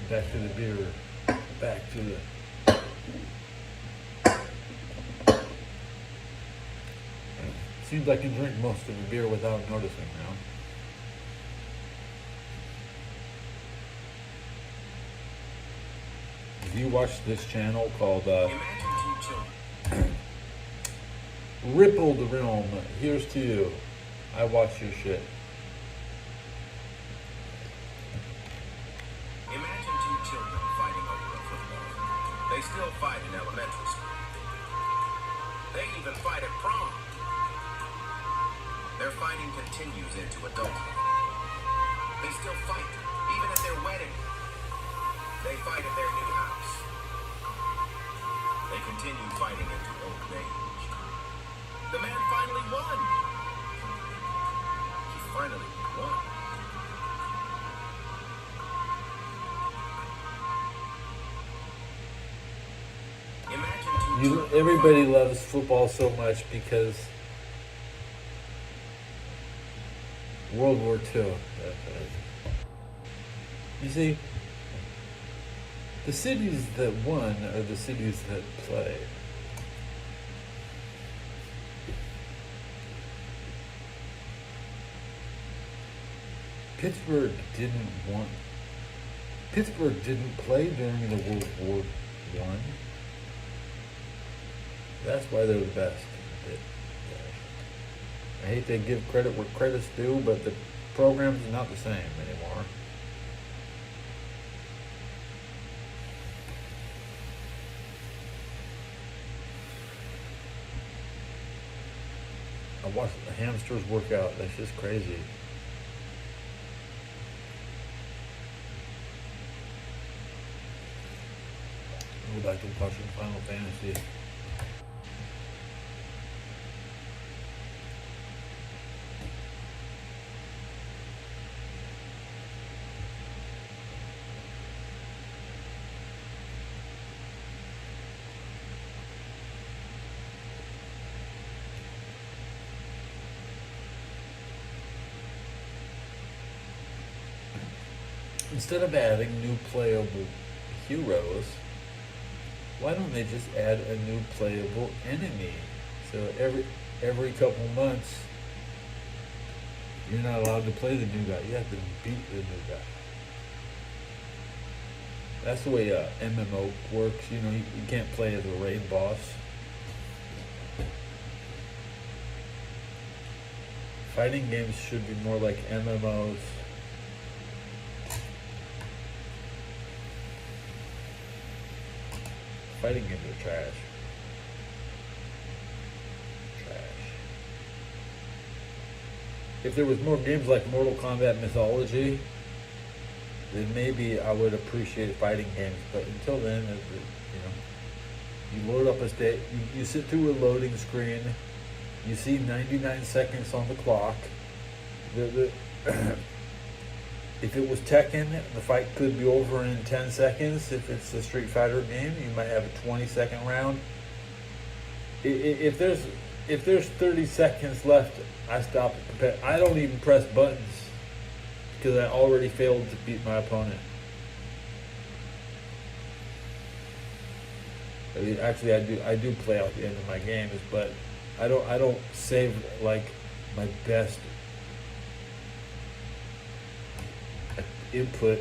Back to the beer. Back to the. Seems I can drink most of a beer without noticing now. If you watch this channel called Imagine two children. Ripple the Realm, here's to you. I watch your shit. Imagine two children fighting over a football. They still fight in elementary school. They even fight at prom. Their fighting continues into adulthood. They still fight, even at their wedding. They fight at their new house. They continue fighting into old age. The man finally won. He finally won. Imagine two Everybody loves football so much because World War II. You see, the cities that won are the cities that play. Pittsburgh didn't play during the World War I. That's why they're the best. I hate to give credit where credit's due, but the program's not the same anymore. I watched the hamsters work out. That's just crazy. Go back to watching Final Fantasy. Instead of adding new playable heroes, why don't they just add a new playable enemy? So every couple months, You're not allowed to play the new guy. You have to beat the new guy. That's the way MMO works. You know, you can't play as a raid boss. Fighting games should be more like MMOs. Fighting games are trash. If there was more games like Mortal Kombat Mythology, then maybe I would appreciate fighting games. But until then, you load up a state, you sit through a loading screen, you see 99 seconds on the clock. If it was Tekken, the fight could be over in 10 seconds. If it's a Street Fighter game, you might have a 20-second round. If there's 30 seconds left, I stop. I don't even press buttons because I already failed to beat my opponent. I mean, actually, I do play out the end of my games, but I don't save like my best input,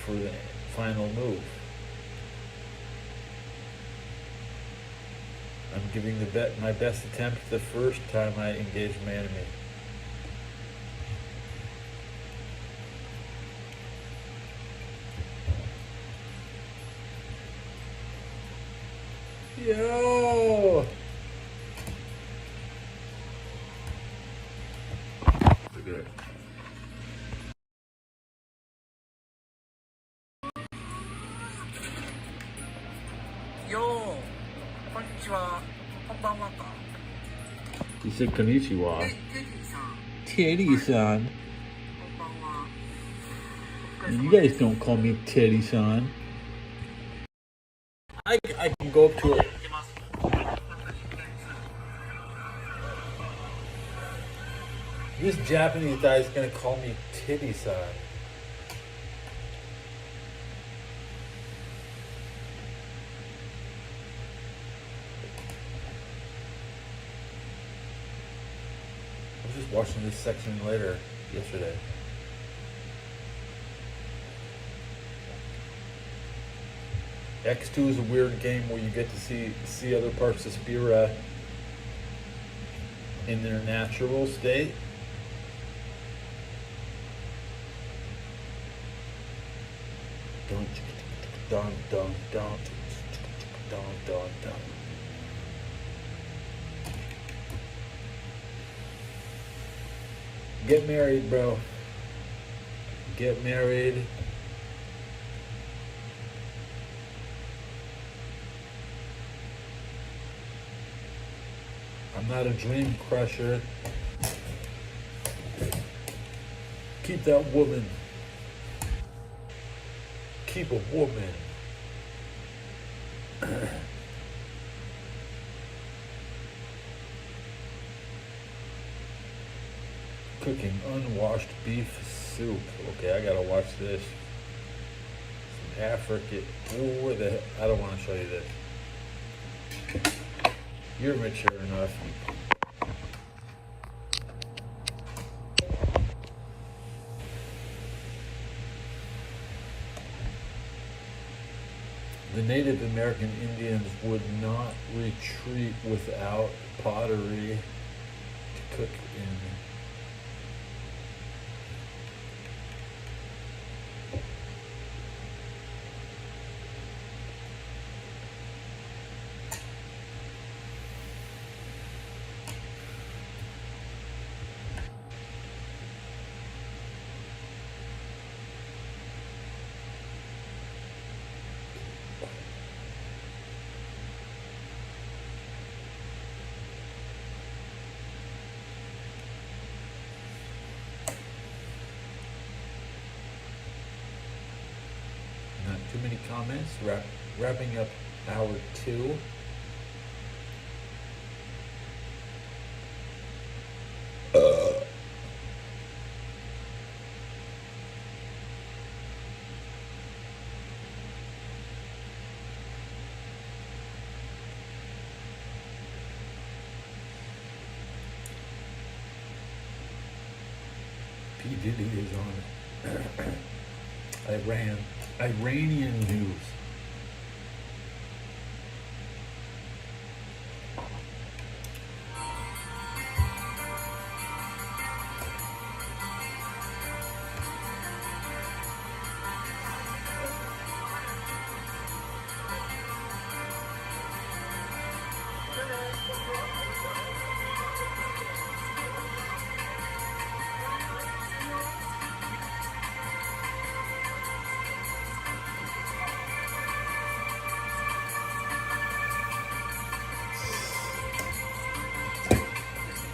for the final move. I'm giving my best attempt the first time I engage my enemy. Yo! Look at it. Yo! こんにちは。こんばんはか。 You said konnichiwa. テリーさん。 Teddy-san. こんばんは。 You guys don't call me Teddy-san. I can go up to it. This Japanese guy is gonna call me Titty-san. I was just watching this section yesterday. X2 is a weird game where you get to see other parts of Spira in their natural state. Get married, bro. Get married. I'm not a dream crusher. Keep that woman. Keep a woman. Cooking unwashed beef soup. Okay, I gotta watch this. Some African. Ooh, where the hell? I don't want to show you this. You're mature enough. The Native American Indians would not retreat without pottery to cook in. Not too many comments. Wrapping up hour 2. Diddy is on Iranian news.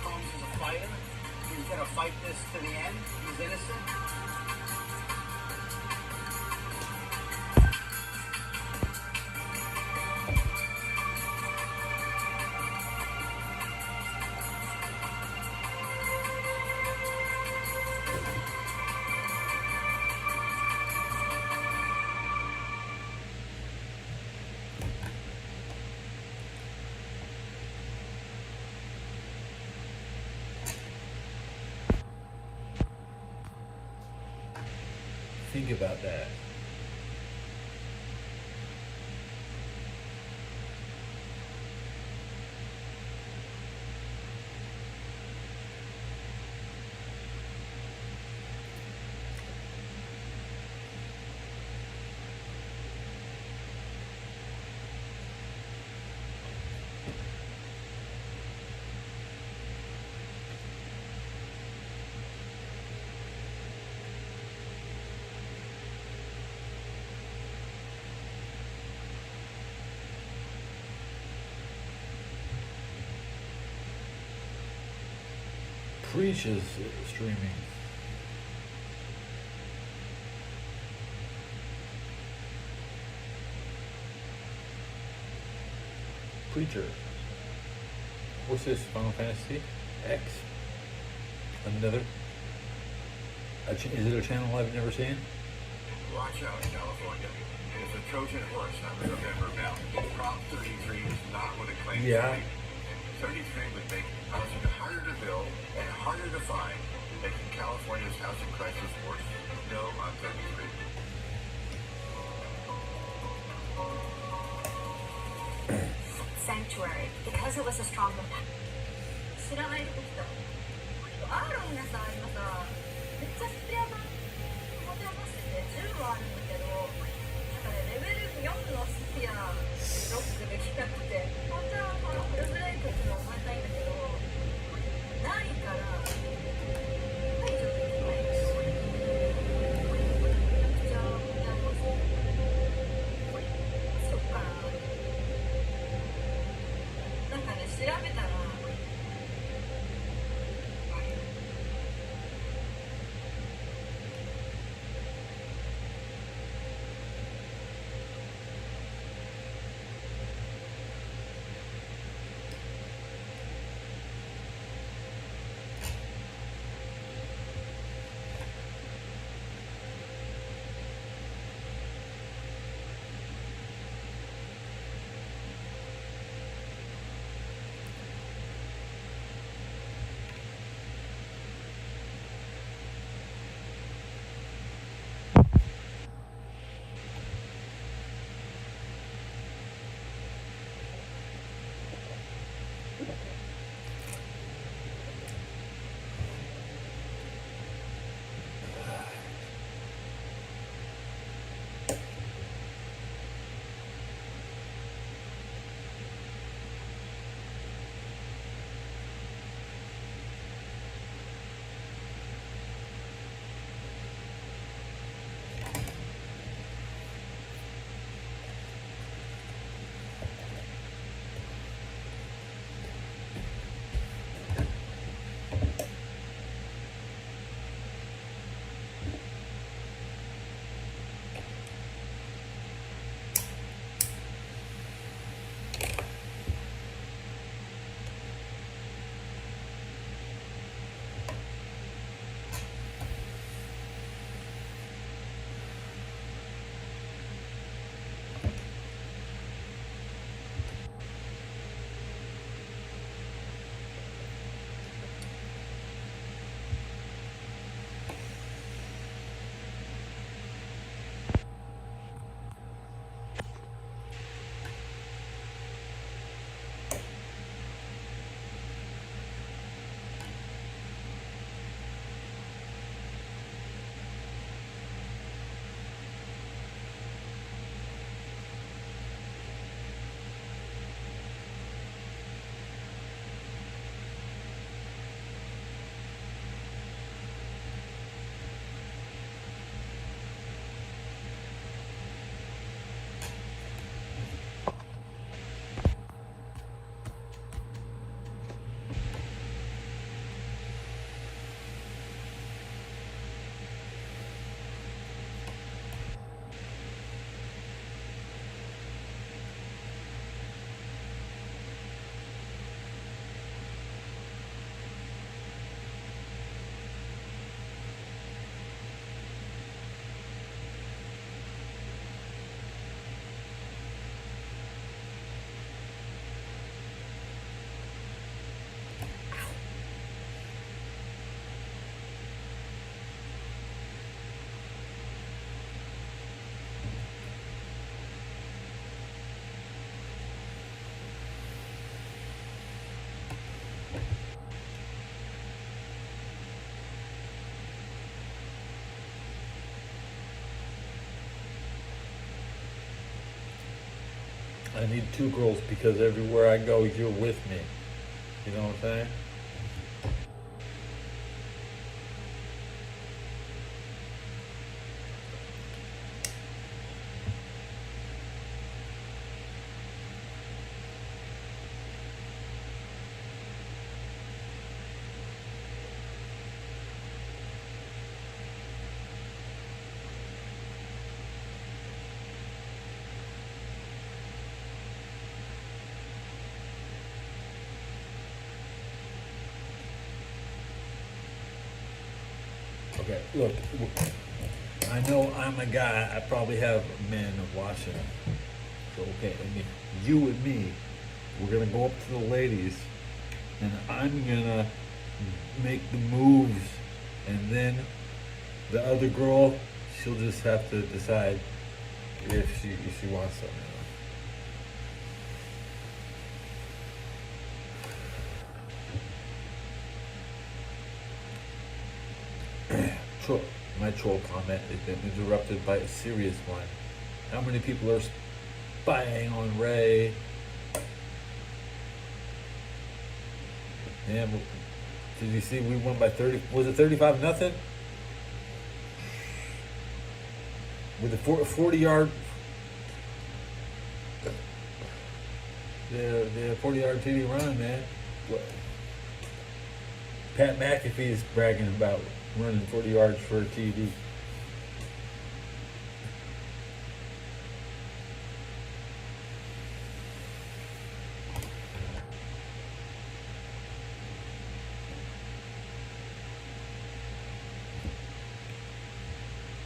Holmes is a fighter. He's going to fight this to the end. He's innocent. Think about that. Preach is streaming. Preacher. What's this? Final Fantasy X? Another? Is it a channel I've never seen? Watch out, California. It's a Trojan horse on the November ballot. Prop 33 is not what it claims Yeah. to be. 33 would make housing harder to build and harder to find, making California's housing crisis worse. No on 33. Sanctuary, because it was a strong one. 知らないとこ来た。アーロンがさ、今さ、めっちゃスペア版持て余してて10はあるんだけど、なんかね、レベル4のスピアロックできなくて、本当はこのフルブレイクっていうのを覚えたいんだけど、ないから、排除できないし、めちゃくちゃ持て余してそっから、なんかね、調べたら、I need two girls because everywhere I go, you're with me. You know what I'm saying? Okay, look, I know I'm a guy, I probably have men watching. So, okay, I mean, you and me, we're gonna go up to the ladies, and I'm gonna make the moves, and then the other girl, she'll just have to decide if she wants something. My troll comment has been interrupted by a serious one. How many people are spying on Ray? Damn, did you see we won by 30? Was it 35-0? With a 40-yard, the 40-yard TD run, man. Pat McAfee's bragging about running 40 yards for a TD.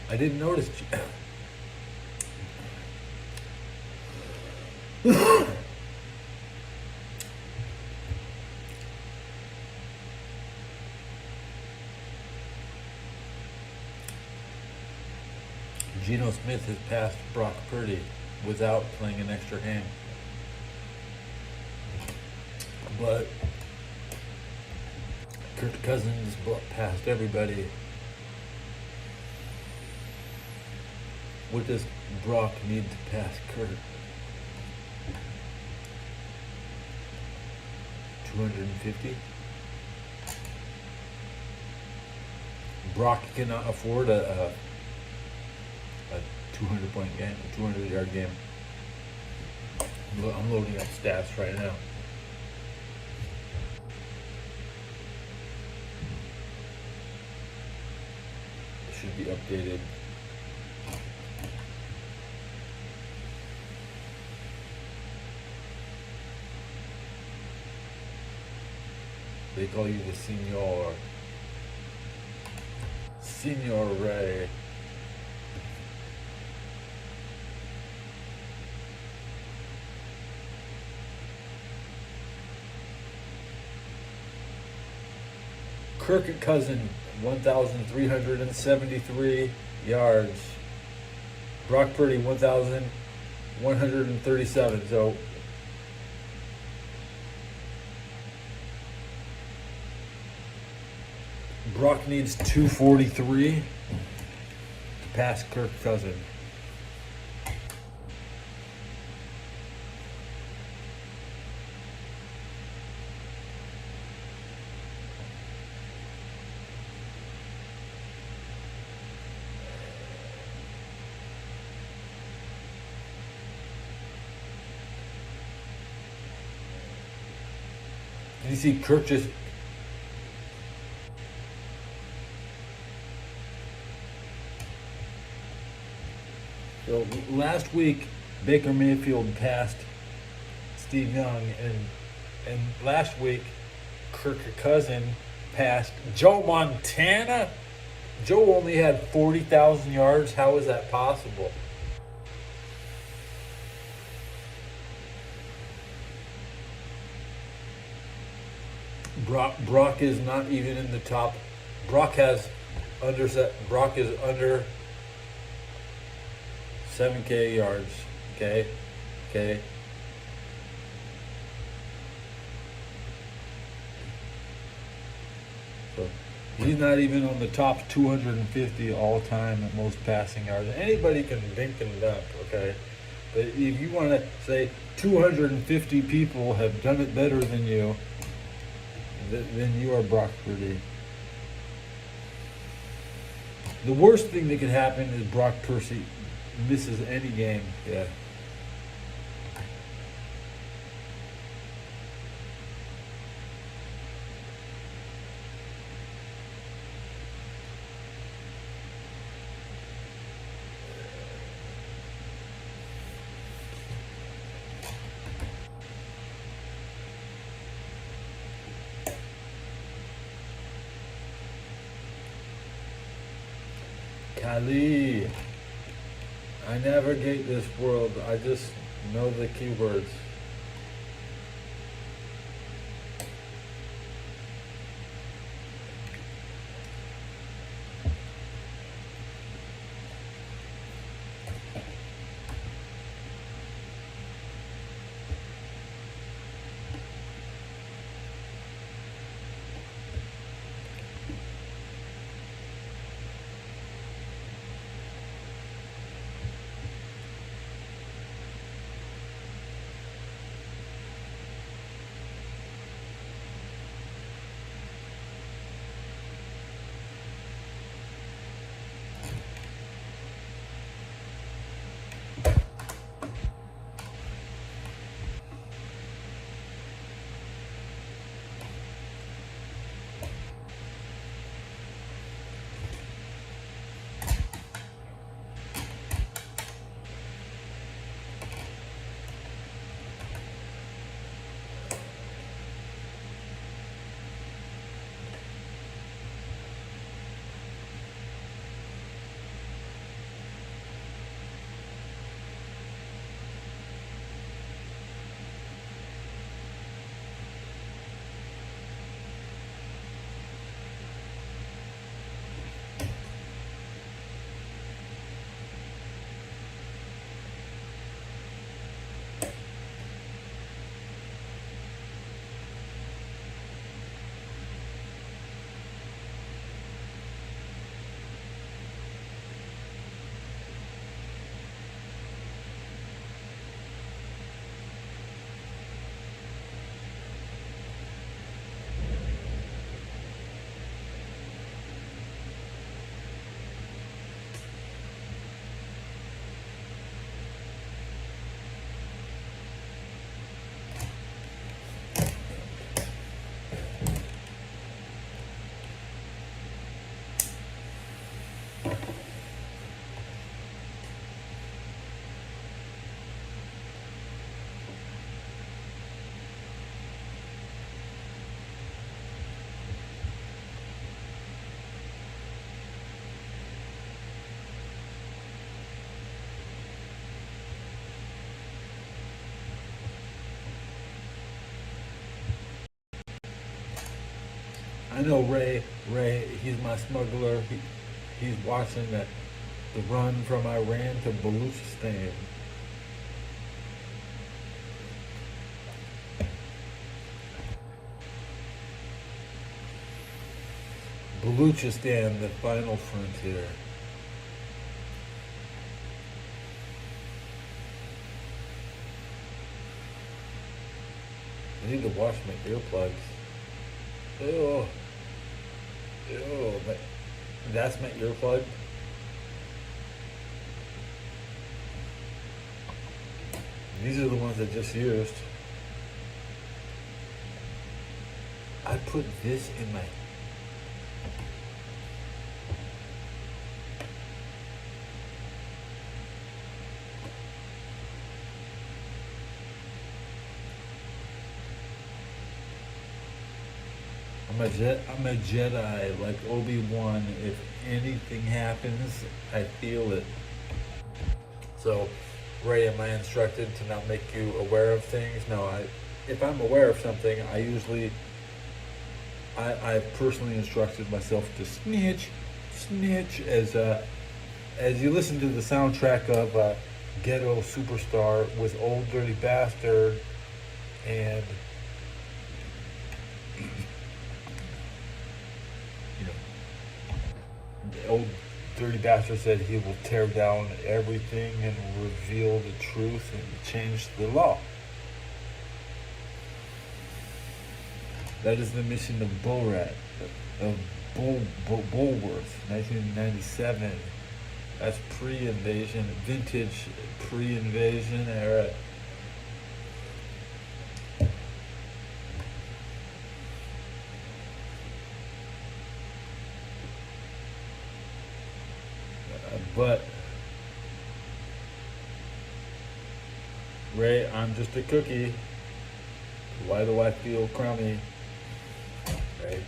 I didn't notice. Geno Smith has passed Brock Purdy without playing an extra game. But Kirk Cousins passed everybody. What does Brock need to pass Kirk? 250? Brock cannot afford a 200-point game, a 200-yard game. I'm loading up stats right now. It should be updated. They call you the Senor. Senor Ray. Kirk Cousins, 1,373 yards. Brock Purdy, 1,137. So Brock needs 243 to pass Kirk Cousins. Did you see Kirk just... So last week, Baker Mayfield passed Steve Young, and last week, Kirk Cousins passed Joe Montana. Joe only had 40,000 yards. How is that possible? Brock is not even in the top. Brock is under 7K yards. Okay. So he's not even on the top 250 all time at most passing yards. Anybody can dink and dunk. Okay. But if you want to say 250 people have done it better than you, then you are Brock Purdy. The worst thing that could happen is Brock Purdy misses any game. Yeah. Kali, I navigate this world. I just know the keywords. I know Ray. He's my smuggler. He's watching the run from Iran to Baluchistan. Baluchistan, the final frontier. I need to wash my earplugs. Ew. Ew. That's my earplug? These are the ones I just used. I put this in my... I'm a Jedi, like Obi-Wan. If anything happens, I feel it. So, Ray, am I instructed to not make you aware of things? No, if I'm aware of something, I've personally instructed myself to snitch, as you listen to the soundtrack of Ghetto Superstar with Old Dirty Bastard and Dirty Bastard said he will tear down everything and reveal the truth and change the law. That is the mission of Bullrat, of Bullworth, 1997. That's pre-invasion, vintage pre-invasion era. But Ray, I'm just a cookie. Why do I feel crummy? Right?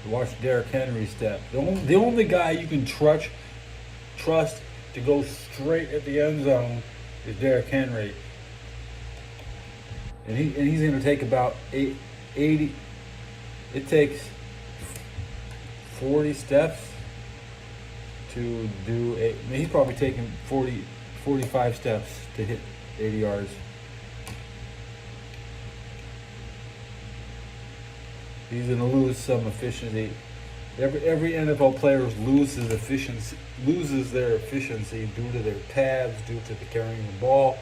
Watch Derrick Henry step. The only guy you can trust to go straight at the end zone is Derrick Henry. And he's going to take about 80. It takes 40 steps to do it. I mean, he's probably taking 45 steps to hit 80 yards. He's going to lose some efficiency. Every NFL player loses their efficiency due to their pads, due to the carrying the ball,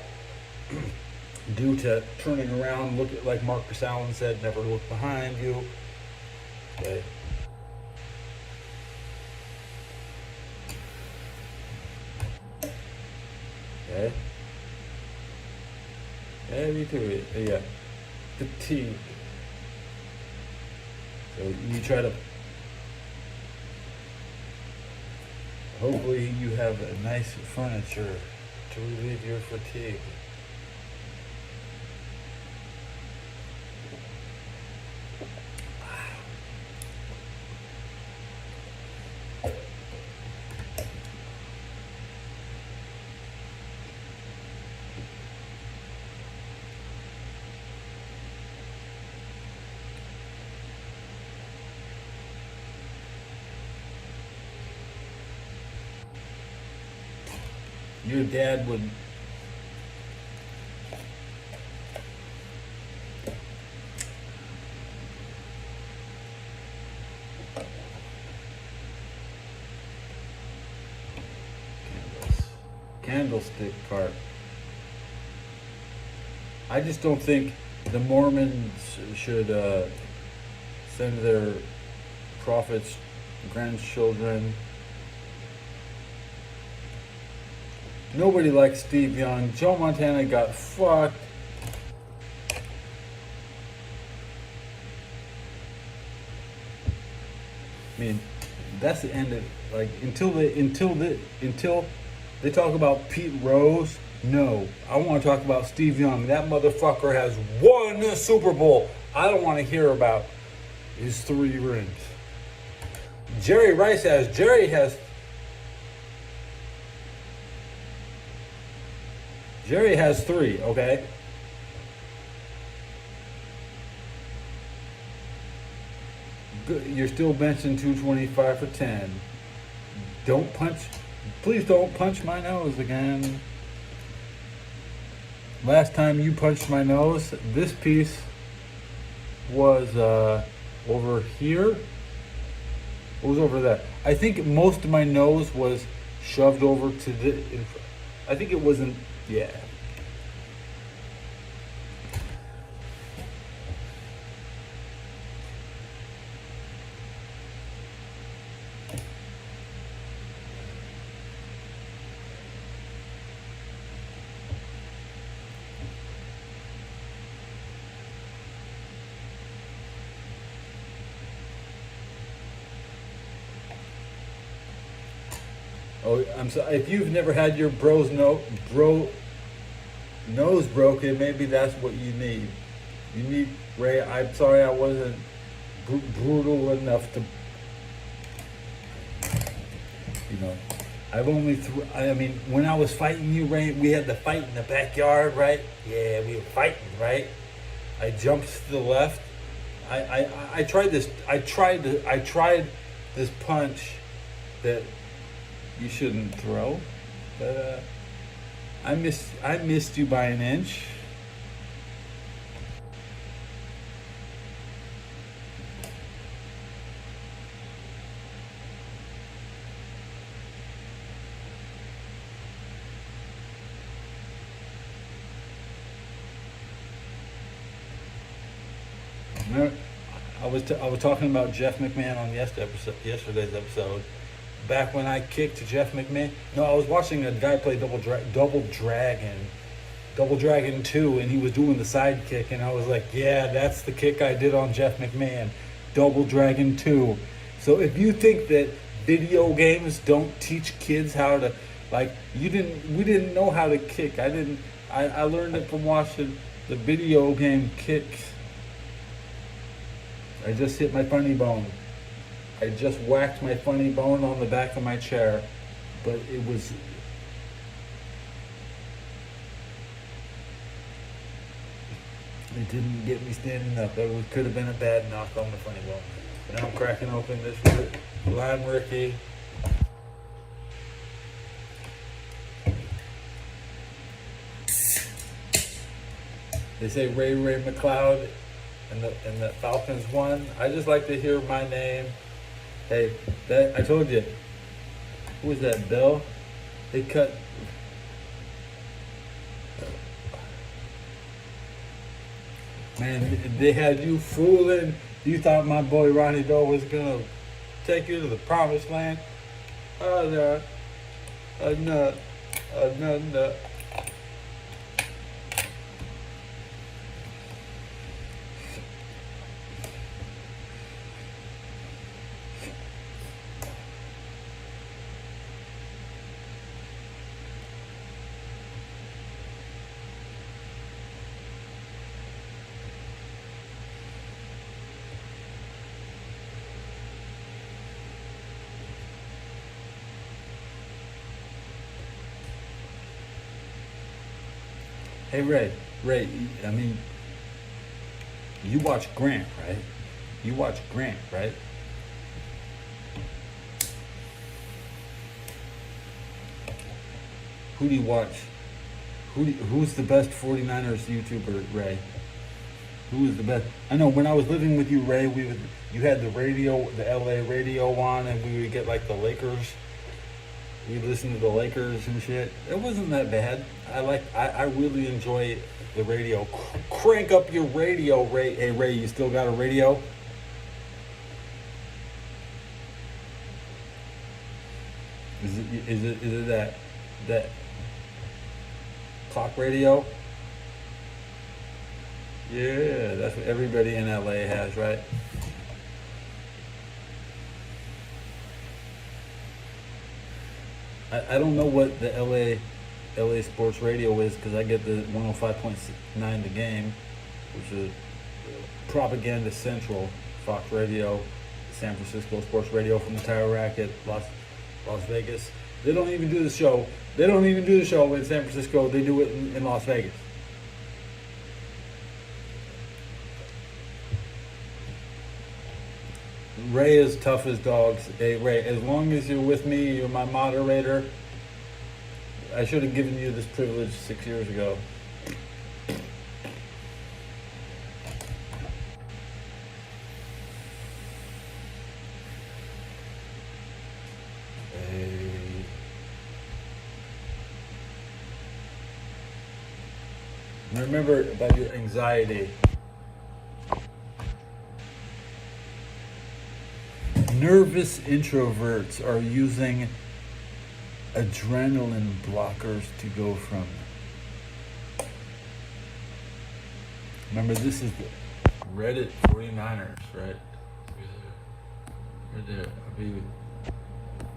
due to turning around, look at, like Marcus Allen said, never look behind you. Okay. Okay. Yeah, me too. Yeah. Fatigue. So you try to, hopefully you have a nice furniture to relieve your fatigue. Your dad would candlestick part. I just don't think the Mormons should send their prophets' grandchildren. Nobody likes Steve Young. Joe Montana got fucked. I mean, that's the end of it. Like until they talk about Pete Rose. No, I want to talk about Steve Young. That motherfucker has won a Super Bowl. I don't want to hear about his 3 rings. Jerry has 3, okay? Good. You're still benching 225 for 10. Please don't punch my nose again. Last time you punched my nose, this piece was over here. It was over there. I think most of my nose was shoved over to the. I think it wasn't. Yeah. Oh, I'm sorry. If you've never had your nose broken, maybe that's what you need. You need Ray. I'm sorry I wasn't brutal enough to. You know, I've only I mean, when I was fighting you, Ray, we had the fight in the backyard, right? Yeah, we were fighting, right? I jumped to the left. I tried this. I tried this punch that you shouldn't throw, but I missed you by an inch. I was talking about Jeff McMahon on yesterday's episode. Back when I kicked Jeff McMahon, no, I was watching a guy play Double Dragon 2, and he was doing the side kick, and I was like, yeah, that's the kick I did on Jeff McMahon, Double Dragon 2. So if you think that video games don't teach kids how to, like, we didn't know how to kick. I learned it from watching the video game kicks. I just hit my funny bone. I just whacked my funny bone on the back of my chair, but it didn't get me standing up. It could have been a bad knock on the funny bone. Now I'm cracking open this Lime Ricky. They say Ray McLeod and the Falcons won. I just like to hear my name. Hey, I told you. Who was that, Bill? They cut. Man, they had you fooling. You thought my boy Ronnie Doe was gonna take you to the promised land? Oh no, no. Hey Ray, I mean, you watch Grant, right? Who do you watch? Who's the best 49ers YouTuber, Ray? Who is the best? I know when I was living with you, Ray, you had the radio, the LA radio on, and we would get like the Lakers. We listen to the Lakers and shit. It wasn't that bad. I really enjoy the radio. Crank up your radio, Ray. Hey Ray, you still got a radio? Is it that clock radio? Yeah, that's what everybody in LA has, right? I don't know what the LA sports radio is because I get the 105.9 The Game, which is Propaganda Central, Fox Radio, San Francisco Sports Radio from the Tire Racket, Las Vegas. They don't even do the show. They don't even do the show in San Francisco. They do it in Las Vegas. Ray is tough as dogs. Hey, Ray, as long as you're with me, you're my moderator. I should have given you this privilege 6 years ago. Remember about your anxiety. Nervous introverts are using adrenaline blockers to go from. Remember, this is Reddit 49ers, right? Right there.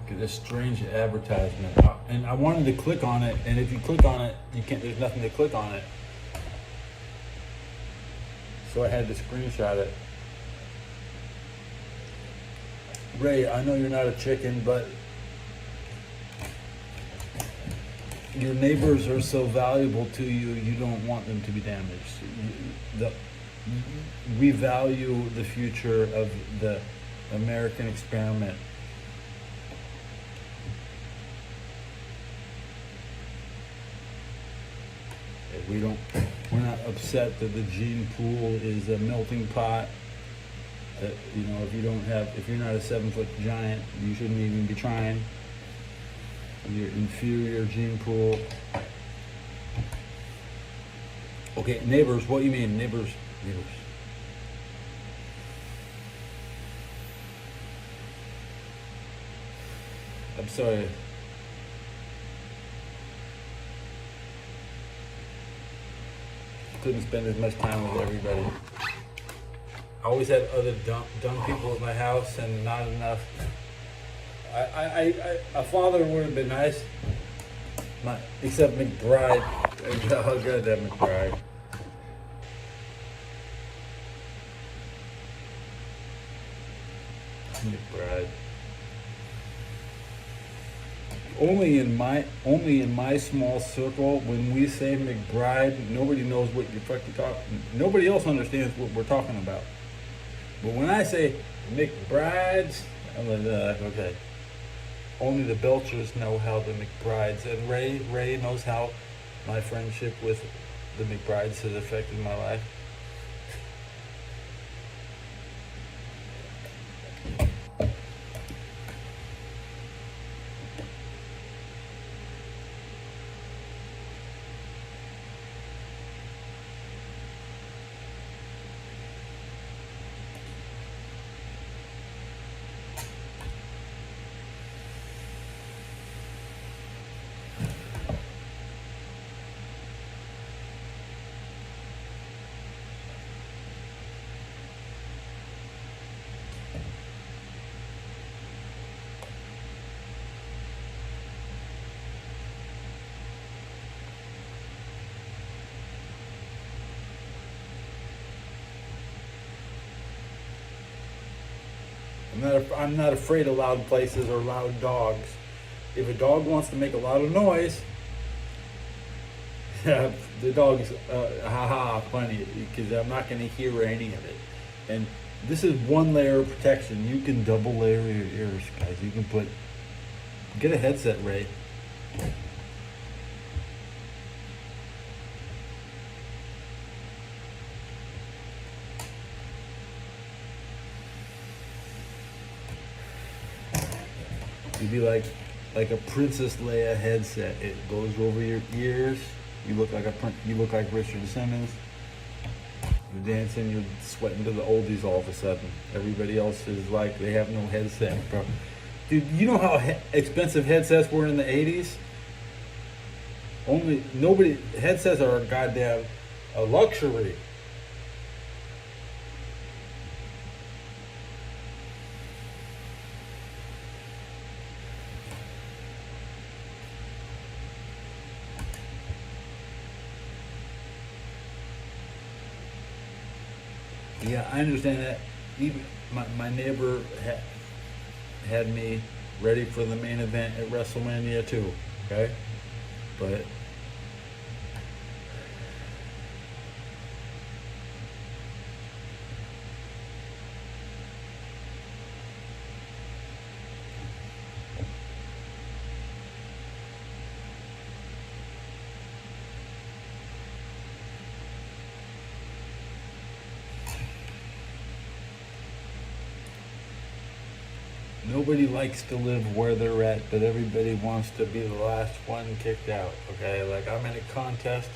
Get a strange advertisement, and I wanted to click on it, and if you click on it, you can't. There's nothing to click on it. So I had to screenshot it. Ray, I know you're not a chicken, but your neighbors are so valuable to you, you don't want them to be damaged. We value the future of the American experiment. We're not upset that the gene pool is a melting pot. That, if you're not a 7-foot giant, you shouldn't even be trying. Your inferior gene pool. Okay, neighbors, what do you mean? Neighbors. I'm sorry. Couldn't spend as much time with everybody. I always had other dumb people at my house and not enough. A father would have been nice, except McBride. Oh, God, that McBride. McBride. Only in my small circle, when we say McBride, nobody knows what you're fucking talking. Nobody else understands what we're talking about. But when I say McBrides, I'm like, okay. Only the Belchers know how the McBrides, and Ray knows how my friendship with the McBrides has affected my life. I'm not afraid of loud places or loud dogs. If a dog wants to make a lot of noise, the dog's funny, because I'm not going to hear any of it. And this is one layer of protection. You can double layer your ears, guys. You can get a headset, Ray. You'd be like a Princess Leia headset. It goes over your ears. You look like Richard Simmons. You're dancing. You're sweating to the oldies all of a sudden. Everybody else is like they have no headset, bro. Dude, you know how expensive headsets were in the '80s? Headsets are a goddamn a luxury. Yeah, I understand that. Even my neighbor had me ready for the main event at WrestleMania too. Okay, but nobody likes to live where they're at, but everybody wants to be the last one kicked out. Okay, like I'm in a contest.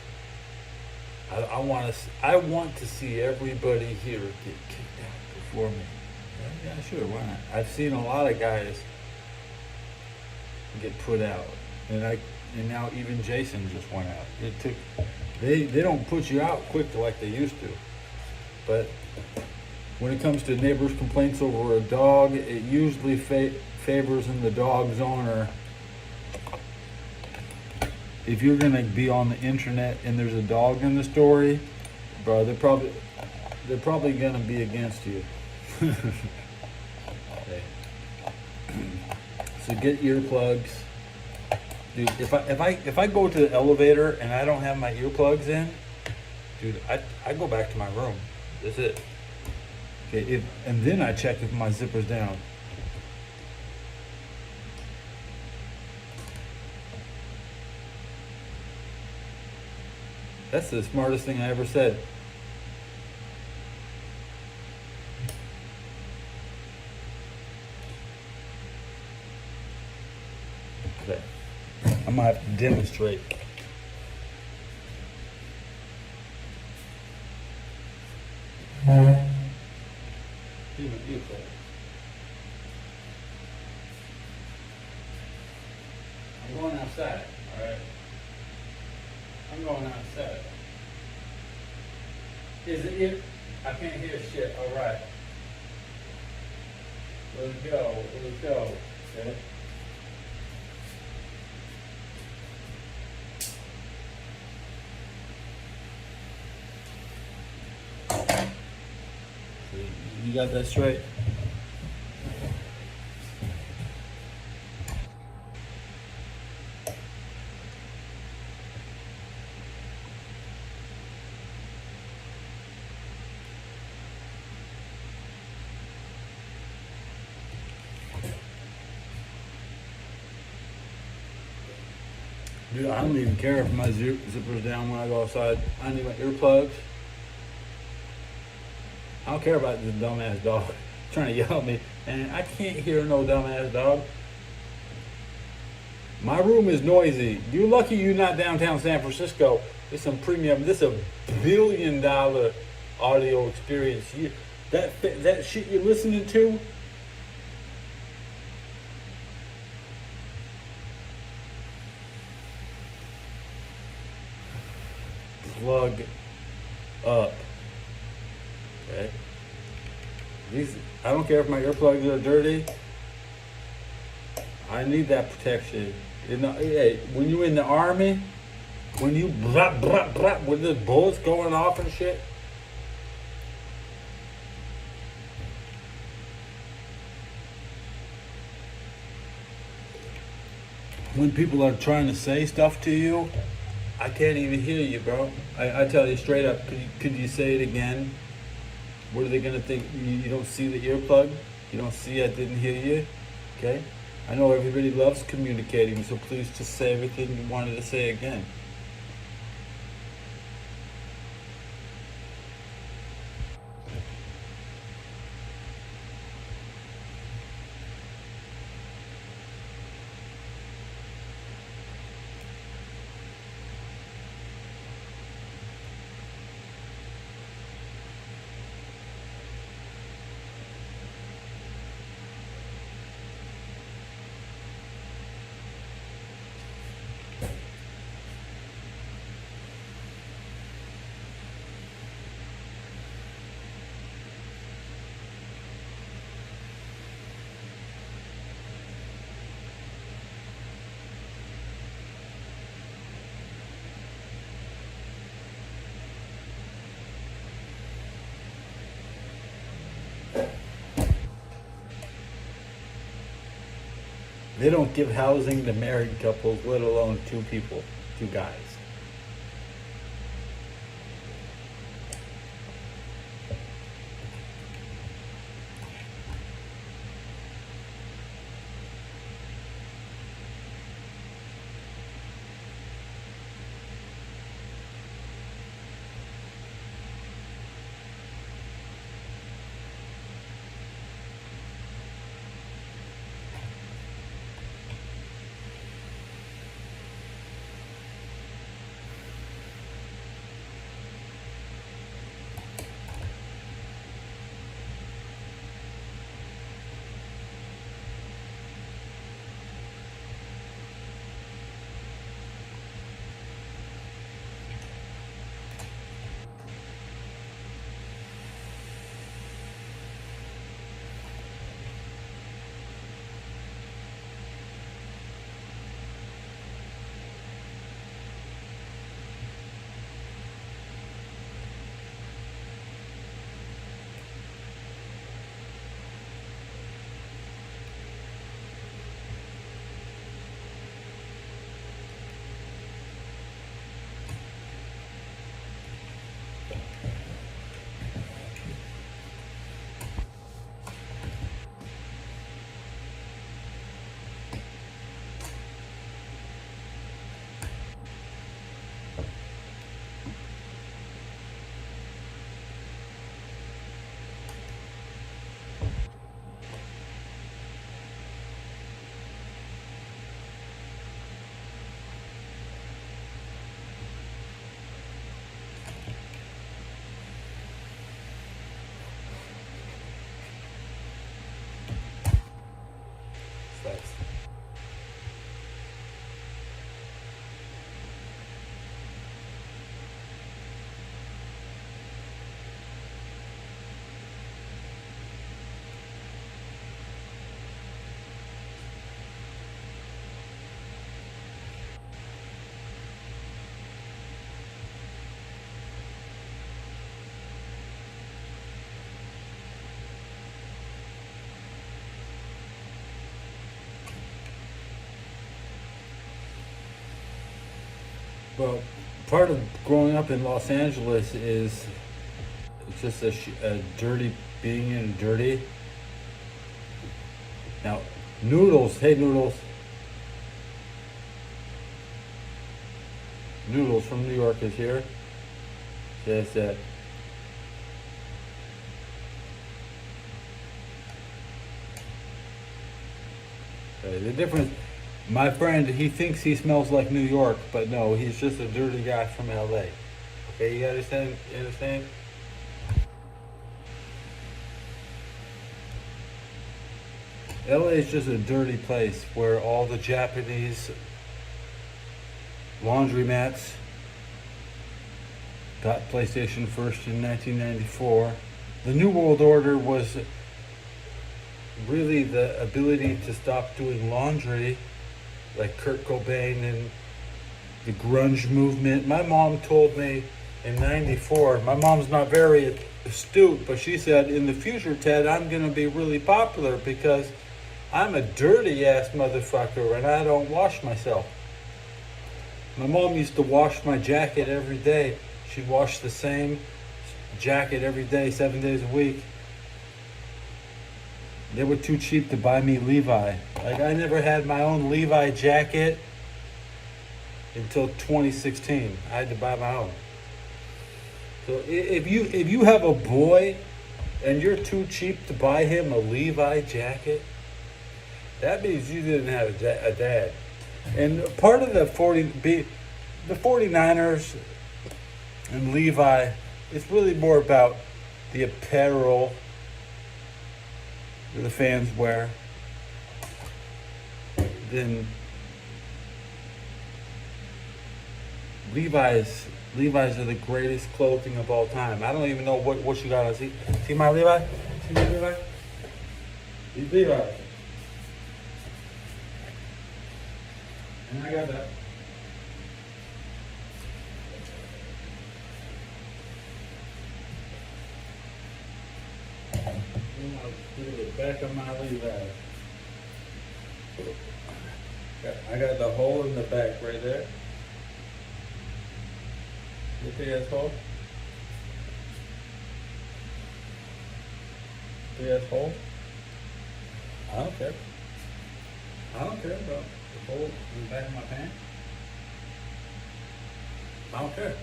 I want to see everybody here get kicked out before me. Yeah, sure, why not? I've seen a lot of guys get put out, and now even Jason just went out. They don't put you out quick like they used to, but when it comes to neighbors' complaints over a dog, it usually favors in the dog's owner. If you're gonna be on the internet and there's a dog in the story, bro, they're probably gonna be against you. Okay. So get earplugs, dude. If I go to the elevator and I don't have my earplugs in, dude, I go back to my room. That's it. Okay, and then I check if my zipper's down. That's the smartest thing I ever said. Okay, I'm gonna have to demonstrate. I'm going outside, alright? I'm going outside. Is it? I can't hear shit, alright. Let's go. Okay? You got that straight? Dude, I don't even care if my zipper's down when I go outside. I need my earplugs. I don't care about this dumbass dog trying to yell at me, and I can't hear no dumbass dog. My room is noisy. You're lucky you're not downtown San Francisco. It's some premium. This is $1 billion audio experience. That shit you're listening to. Plug up. Okay. I don't care if my earplugs are dirty. I need that protection. Hey, when you're in the army, when you blah blah blah with the bullets going off and shit. When people are trying to say stuff to you, I can't even hear you, bro. I tell you straight up, could you say it again? What are they gonna think? You don't see the earplug? You don't see I didn't hear you? Okay? I know everybody loves communicating, so please just say everything you wanted to say again. They don't give housing to married couples, let alone two people, two guys. That's Well, part of growing up in Los Angeles is just a dirty, being in dirty. Now, Noodles, hey Noodles. Noodles from New York is here. Says that the difference, my friend, he thinks he smells like New York, but no, he's just a dirty guy from LA. Okay, you understand? You understand? LA is just a dirty place where all the Japanese laundromats got PlayStation first in 1994. The New World Order was really the ability to stop doing laundry, like Kurt Cobain and the grunge movement. My mom told me in 94, my mom's not very astute, but she said, in the future, Ted, I'm going to be really popular because I'm a dirty ass motherfucker and I don't wash myself. My mom used to wash my jacket every day. She'd wash the same jacket every day, 7 days a week. They were too cheap to buy me Levi. Like, I never had my own Levi jacket until 2016. I had to buy my own. So if you have a boy and you're too cheap to buy him a Levi jacket, that means you didn't have a dad. And part of the 49ers and Levi, it's really more about the apparel that the fans wear than Levi's. Levi's are the greatest clothing of all time. I don't even know what you got on. See my Levi? See my Levi? These Levi's. And I got that. Look at the back of my Levi's. I got the hole in the back right there. You think that's hole? Think that's hole? I don't care. I don't care about the hole in the back of my pants. I don't care.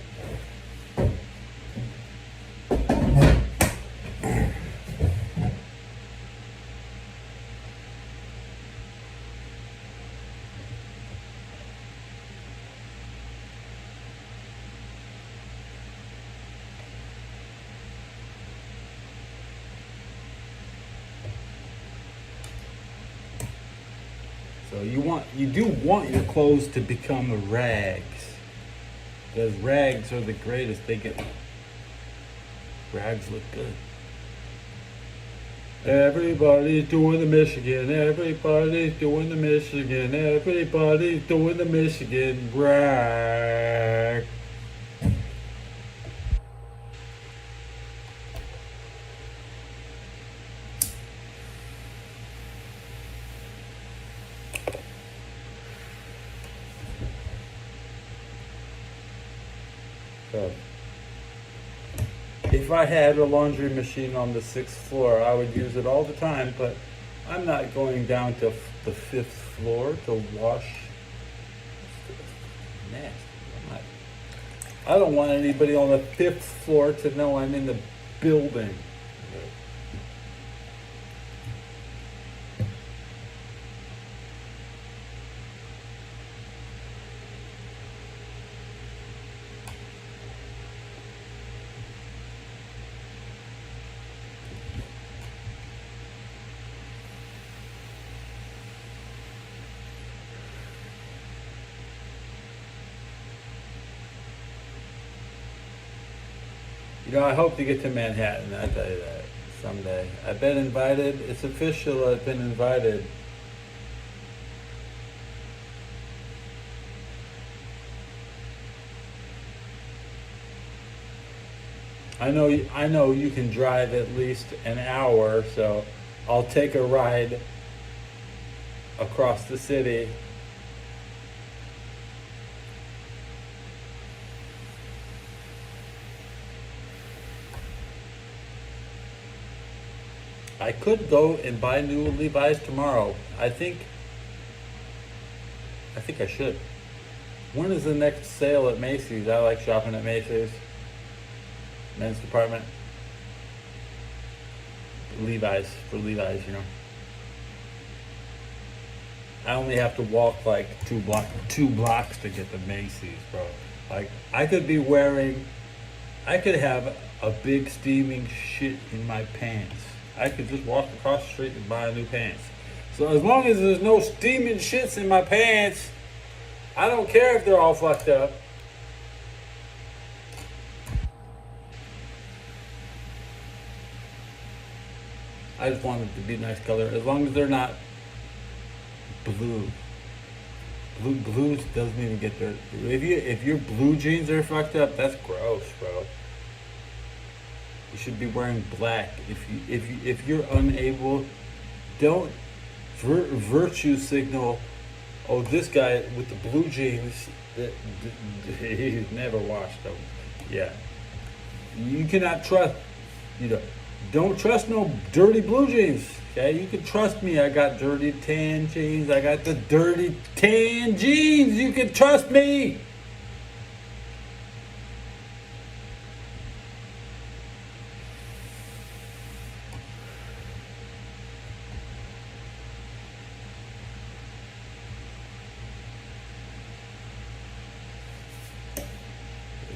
So you do want your clothes to become rags. Because rags are the greatest. Rags look good. Everybody's doing the Michigan. Everybody's doing the Michigan. Everybody's doing the Michigan rag. So, if I had a laundry machine on the 6th floor, I would use it all the time, but I'm not going down to the 5th floor to wash. Nasty. I don't want anybody on the 5th floor to know I'm in the building. You know, I hope to get to Manhattan, I tell you that, someday. I've been invited. It's official, I've been invited. I know you can drive at least an hour, so I'll take a ride across the city. I could go and buy new Levi's tomorrow. I think I should. When is the next sale at Macy's? I like shopping at Macy's. Men's department. Levi's, for Levi's, you know. I only have to walk like two blocks to get to Macy's, bro. Like, I could have a big steaming shit in my pants. I could just walk across the street and buy new pants. So as long as there's no steaming shits in my pants, I don't care if they're all fucked up. I just want it to be a nice color, as long as they're not blue. Blue doesn't even get there. If your blue jeans are fucked up, that's gross, bro. You should be wearing black. If you're unable, don't virtue signal. Oh, this guy with the blue jeans, he's never washed them. Yeah, you cannot trust. Don't trust no dirty blue jeans. Okay, you can trust me. I got dirty tan jeans. I got the dirty tan jeans. You can trust me.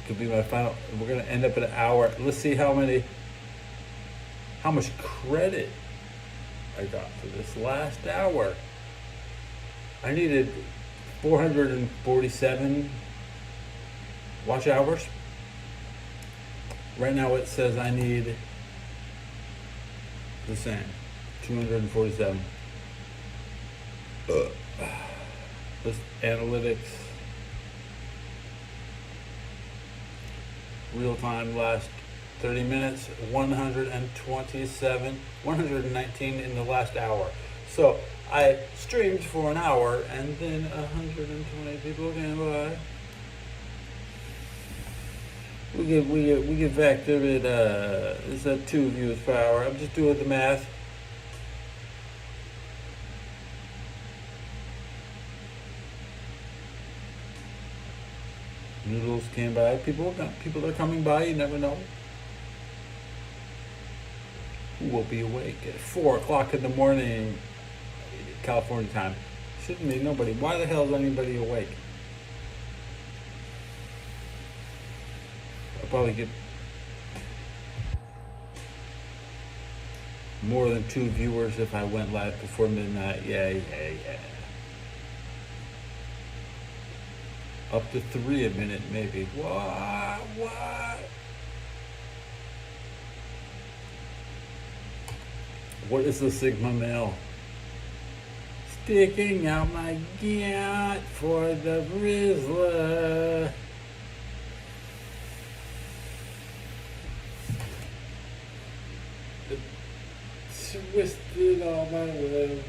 Could be my final. We're gonna end up at an hour. Let's see how much credit I got for this last hour. I needed 447 watch hours. Right now it says I need the same, 247. This analytics. Real time last 30 minutes, 119 in the last hour. So I streamed for an hour and then 120 people came by. We get factor it. It's at 2 views per hour. I'm just doing the math. Noodles came by. People are coming by. You never know. Who will be awake at 4 o'clock in the morning, California time? Shouldn't be nobody. Why the hell is anybody awake? I'll probably get more than 2 viewers if I went live before midnight. Yeah. Up to 3 a minute, maybe. What? What is the Sigma male? Sticking out my gut for the Rizzler. Twisted all my limbs.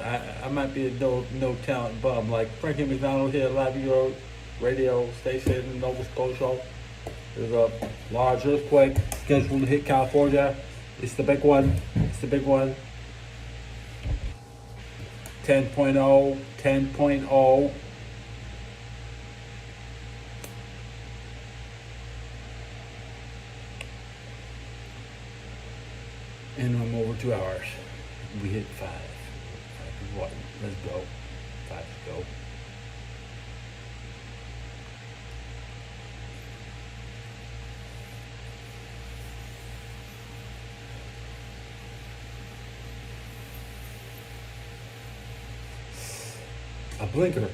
I might be a no talent bum like Frankie McDonald here, Live Euro radio station in Nova Scotia. There's a large earthquake scheduled to hit California. It's the big one. 10.0. And I'm over 2 hours. We hit 5. 5 Let's go. 5 to go. A blinker.